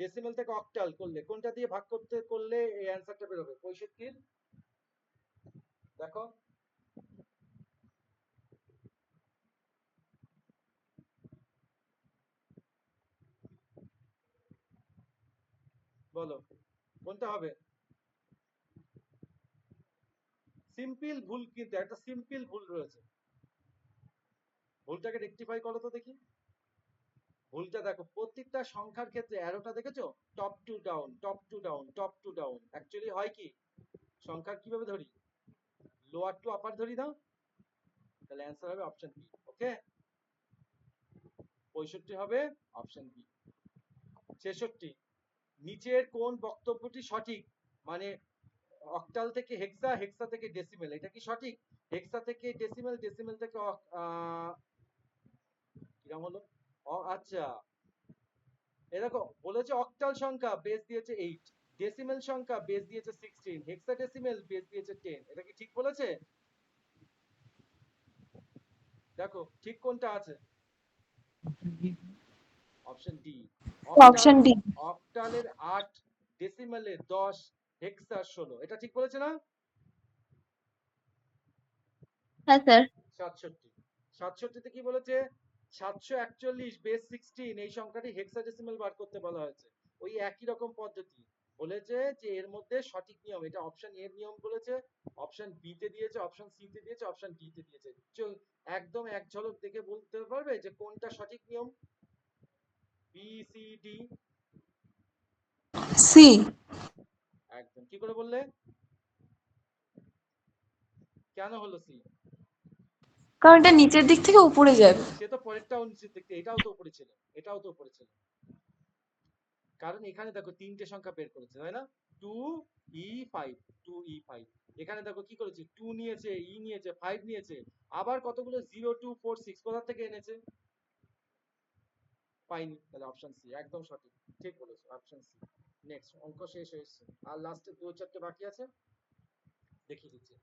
ডেসিমেল থেকে অক্টাল করলে কোনটা দিয়ে ভাগ করলে এই অ্যানসারটা বের হবে? 65। দেখো বলো কোনটা হবে? সিম্পল ভুল, কিন্তু একটা সিম্পল ভুল রয়েছে, ভুলটাকে রেকটিফাই করো তো দেখি। ভুলটা দেখো, প্রত্যেকটা সংখ্যার ক্ষেত্রে অ্যারোটা দেখেছো? Top to down, top to down, top to down. Actually হয় কি, সংখ্যা কিভাবে ধরি? লোয়ার টু আপার ধরি না? তাহলে অ্যান্সার হবে অপশন বি। ওকে, 65 হবে অপশন বি। 66 নিচের কোন বক্তব্যটি সঠিক? মানে অক্টাল থেকে হেক্সা, হেক্সা থেকে ডেসিমেল, এটা কি সঠিক? হেক্সা থেকে ডেসিমেল, ডেসিমেল থেকে কিরকম হলো? আচ্ছা এরকম বলেছে, অক্টাল সংখ্যা বেস দিয়েছে 8, ডেসিমেল সংখ্যা বেস দিয়েছে 16, হেক্সাডেসিমেল বেস দিয়েছে 10। এটা কি ঠিক বলেছে? দেখো ঠিক কোনটা আছে? Option D. Octal, option D. অক্টালের 8, ডেসিমেলের 10, হেক্সার 16, এটা ঠিক বলেছে না? হ্যাঁ স্যার। 67, 67 তে কি বলেছে? 741 বেস 16 এই সংখ্যাটি হেক্সাডেসিমেল বার করতে বলা হয়েছে। ওই একই রকম পদ্ধতি বলেছে যে এর মধ্যে সঠিক নিয়ম, এটা অপশন এর নিয়ম বলেছে, অপশন বি তে দিয়েছে, অপশন সি তে দিয়েছে, অপশন ডি তে দিয়েছে। একদম এক ঝলক দেখে বলতে পারবে যে কোনটা সঠিক নিয়ম? B C D? সি। একদম। কি করে বললে? কেন হলো সি? কারণ এটা নিচের দিক থেকে উপরে যাবে। সে তো পরেরটাও নিচের দিক থেকে, এটাও তো উপরে ছিল, এটাও তো উপরে ছিল, কারণ এখানে দেখো তিনটে সংখ্যা বের করেছে তাই না? 2e5, 2e5। এখানে দেখো কি করেছে, 2 নিয়েছে, e নিয়েছে, 5 নিয়েছে, আবার কতগুলো 0 2 4 6 কোথা থেকে এনেছে? পাইনি। তাহলে অপশন সি একদম সঠিক, ঠিক বলেছো, অপশন সি। নেক্সট অঙ্ক শেষ হয়েছে, আর লাস্টে 2-4টে বাকি আছে, দেখিয়ে দিচ্ছি।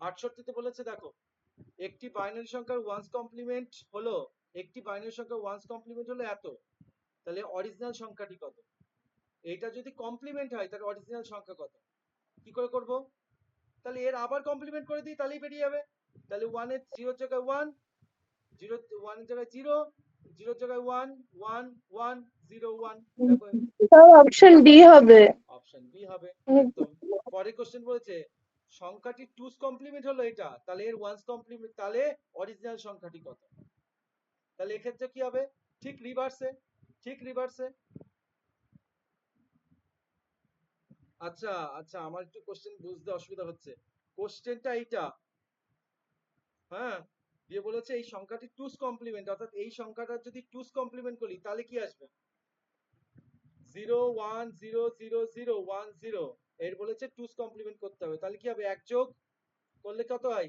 68 তে বলেছে দেখো, একটি বাইনারি সংখ্যার ওয়ান্স কমপ্লিমেন্ট হলো, একটি বাইনারি সংখ্যার ওয়ান্স কমপ্লিমেন্ট হলো এত, তাহলে অরিজিনাল সংখ্যাটি কত? এটা যদি কমপ্লিমেন্ট হয় তাহলে অরিজিনাল সংখ্যা কত? কি করে করব? তাহলে এর আবার কমপ্লিমেন্ট করে দিই, তাহলেই বেরিয়ে যাবে। তাহলে 1 এর 0 এর জায়গায় 1, 0 1 এর জায়গায় 0, 0 এর জায়গায় 1 1 1 0 1। দেখো স্যার অপশন ডি হবে। অপশন বি হবে একদম। পরের কোশ্চেন বলেছে সংখ্যাটি 2's কমপ্লিমেন্ট হলো এটা, তাহলে এর 1's কমপ্লিমেন্ট, তাহলে অরিজিনাল সংখ্যাটি কত? তাহলে এক্ষেত্রে কি হবে? ঠিক রিভার্সে, ঠিক রিভার্সে। আচ্ছা আচ্ছা, আমার একটু কোশ্চেন বুঝতে অসুবিধা হচ্ছে। কোশ্চেনটা এইটা, হ্যাঁ, দিয়ে বলেছে এই সংখ্যাটি 2's কমপ্লিমেন্ট, অর্থাৎ এই সংখ্যাটা যদি 2's কমপ্লিমেন্ট করি তাহলে কি আসবে? 0 1 0 0 0 1 0 এর বলেছে টুস কমপ্লিমেন্ট করতে হবে, তাহলে কি হবে 1 যোগ করলে কত হয়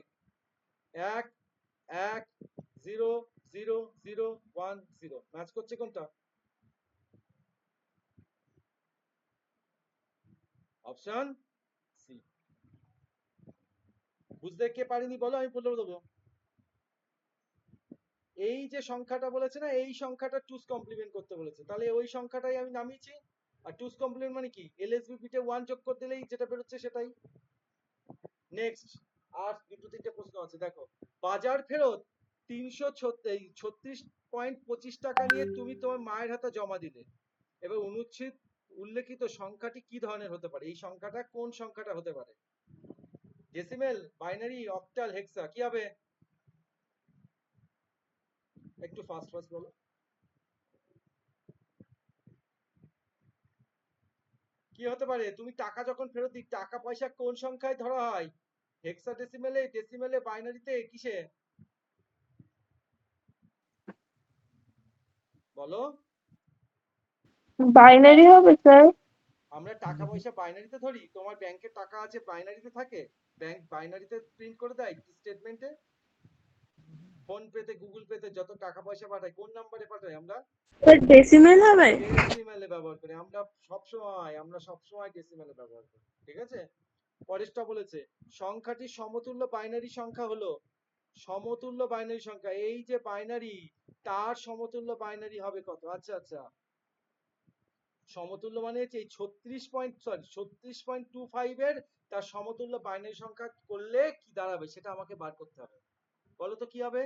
1 1 0 0 0 1 0 ম্যাচ করছে কোনটা? অপশন সি। বুঝতে কে পারেনি বলো, আমি বলে দেবো। এই যে সংখ্যাটা বলেছে না, এই সংখ্যাটা টুস কমপ্লিমেন্ট করতে বলেছে, তাহলে ওই সংখ্যাটাই আমি নামিয়েছি। আর টুস কমপ্লিমেন্ট মানে কি, এলএসবি বিটে 1 যোগ করে দিলেই যেটা বেরোচ্ছে সেটাই। নেক্সট আর দুটো তিনটে প্রশ্ন আছে, দেখো। বাজার ফেরত 336.25 টাকা নিয়ে তুমি তোমার মায়ের হাতে জমা দিলে, এবার অনুচ্ছেদ উল্লেখিত সংখ্যাটি কি ধরনের হতে পারে? এই সংখ্যাটা কোন সংখ্যাটা হতে পারে? ডেসিমেল, বাইনারি, অক্টাল, হেক্সা, কি হবে? একটু ফাস্ট ফাস্ট বলো। কি হতে পারে? তুমি টাকা যখন ফেরত দিই, টাকা পয়সা কোন সংখ্যায় ধরা হয়? হেক্সাডেসিমেলে, ডেসিমেলে, বাইনারিতে, কিসে? বলো। বাইনারি হবে স্যার। আমরা টাকা পয়সা বাইনারিতে ধরি, তোমার ব্যাংকে টাকা আছে বাইনারিতে থাকে, ব্যাংক বাইনারিতে প্রিন্ট করে দেয় স্টেটমেন্টে। ফোন পেতে, গুগল পেতে যত টাকা পয়সা পাঠাই কোন নাম্বারে পাঠাই আমরা? স্যার ডেসিমেল হবে? ডেসিমেলে ব্যবহার করি আমরা সবসময় ডেসিমেলে ব্যবহার করি, ঠিক আছে? পরেরটা বলেছে সংখ্যাটি সমতুল্য বাইনারি সংখ্যা হলো, সমতুল্য বাইনারি সংখ্যা, এই যে বাইনারি তার সমতুল্য বাইনারি হবে কত? আচ্ছা আচ্ছা, সমতুল্য মানে হচ্ছে এই 36.25 এর তার সমতুল্য বাইনারি সংখ্যা করলে কি দাঁড়াবে সেটা আমাকে বার করতে হবে। বলো তো কি হবে?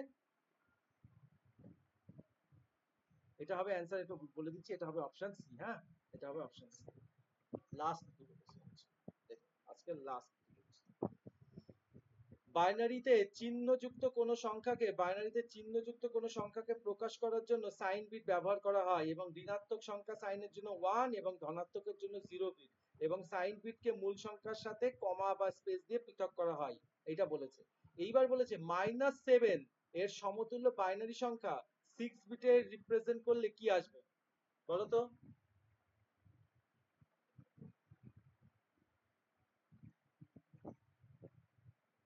এটা হবে অ্যান্সার, একটু বলে দিচ্ছি, এটা হবে অপশন সি। হ্যাঁ, এটা হবে অপশন সি। লাস্ট আজকে লাস্ট। বাইনারিতে চিহ্নযুক্ত কোন সংখ্যাকে প্রকাশ করার জন্য সাইন বিট ব্যবহার করা হয়, এবং ঋণাত্মক সংখ্যা সাইনের জন্য 1 এবং ধনাত্মকের জন্য 0 বিট, এবং সাইন বিটকে মূল সংখ্যার সাথে কমা বা স্পেস দিয়ে পৃথক করা হয়, এটা বলেছে। এইবার বলেছে -7 এর সমতুল্য বাইনারি সংখ্যা 6 বিটে রিপ্রেজেন্ট করলে কি আসবে? বলো তো।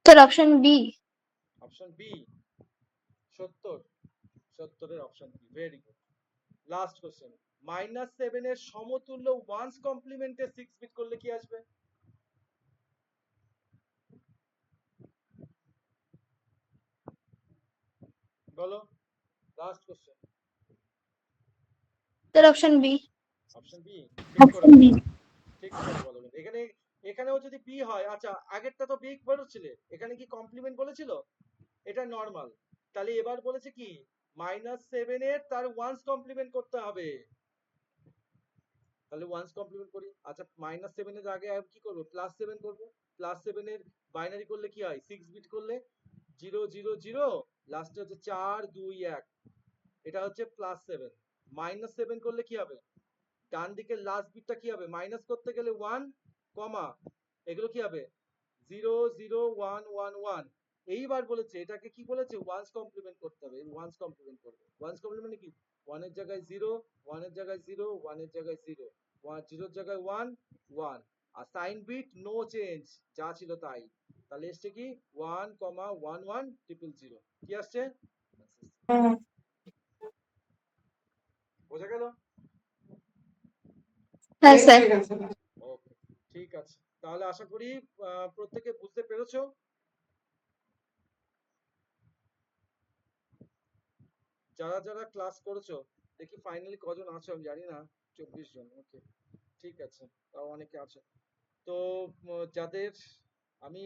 Sir option B. Option B 70 এর option B, very good. Last question, -7 এর সমতুল্য ওয়ান্স কমপ্লিমেন্টে 6 বিট করলে কি আসবে? বলো, last question. Sir option B. Option B, ঠিক করে অপশন বি। ঠিক করে বলো। এখানেও যদি বি হয়, আচ্ছা আগেরটা তো বি বলেছিলে, এখানে কি কমপ্লিমেন্ট বলেছিল? এটা নরমাল। তাহলে এবার বলেছে কি -7 এর তার ওয়ান্স কমপ্লিমেন্ট করতে হবে, তাহলে ওয়ান্স কমপ্লিমেন্ট করি। আচ্ছা -7 এর আগে কি করব? +7 করব। +7 এর বাইনারি করলে কি হয়? 6 বিট করলে 0 0 0, লাস্টে হচ্ছে 4 2 1, এটা হচ্ছে +7। -7 করলে কি হবে? ডান দিকের লাস্ট বিটটা কি হবে? মাইনাস করতে গেলে 1 কমা, এগুলো কি হবে? 0 0 1 1 1। এইবার বলেছে এটাকে কি বলেছে? ওয়ান্স কমপ্লিমেন্ট করতে হবে। ওয়ান্স কমপ্লিমেন্ট করবে। ওয়ান্স কমপ্লিমেন্ট কি? 1 এর জায়গায় 0, 1 এর জায়গায় 0, 1 এর জায়গায় 0, 0 এর জায়গায় 1 1, আর সাইন বিট নো চেঞ্জ, যা ছিল তাই। তাহলে এসছে কি 1 1 1 0 0। কি আসছে? বোঝা গেল? হ্যাঁ স্যার। ওকে, ঠিক আছে। তাহলে আশা করি প্রত্যেকে বুঝতে পেরেছো। যারা যারা ক্লাস করেছো, দেখি ফাইনালি কজন আছো আমি জানি না, 24 জন। ওকে, ঠিক আছে, তাও অনেকে আছে। তো যাদের আমি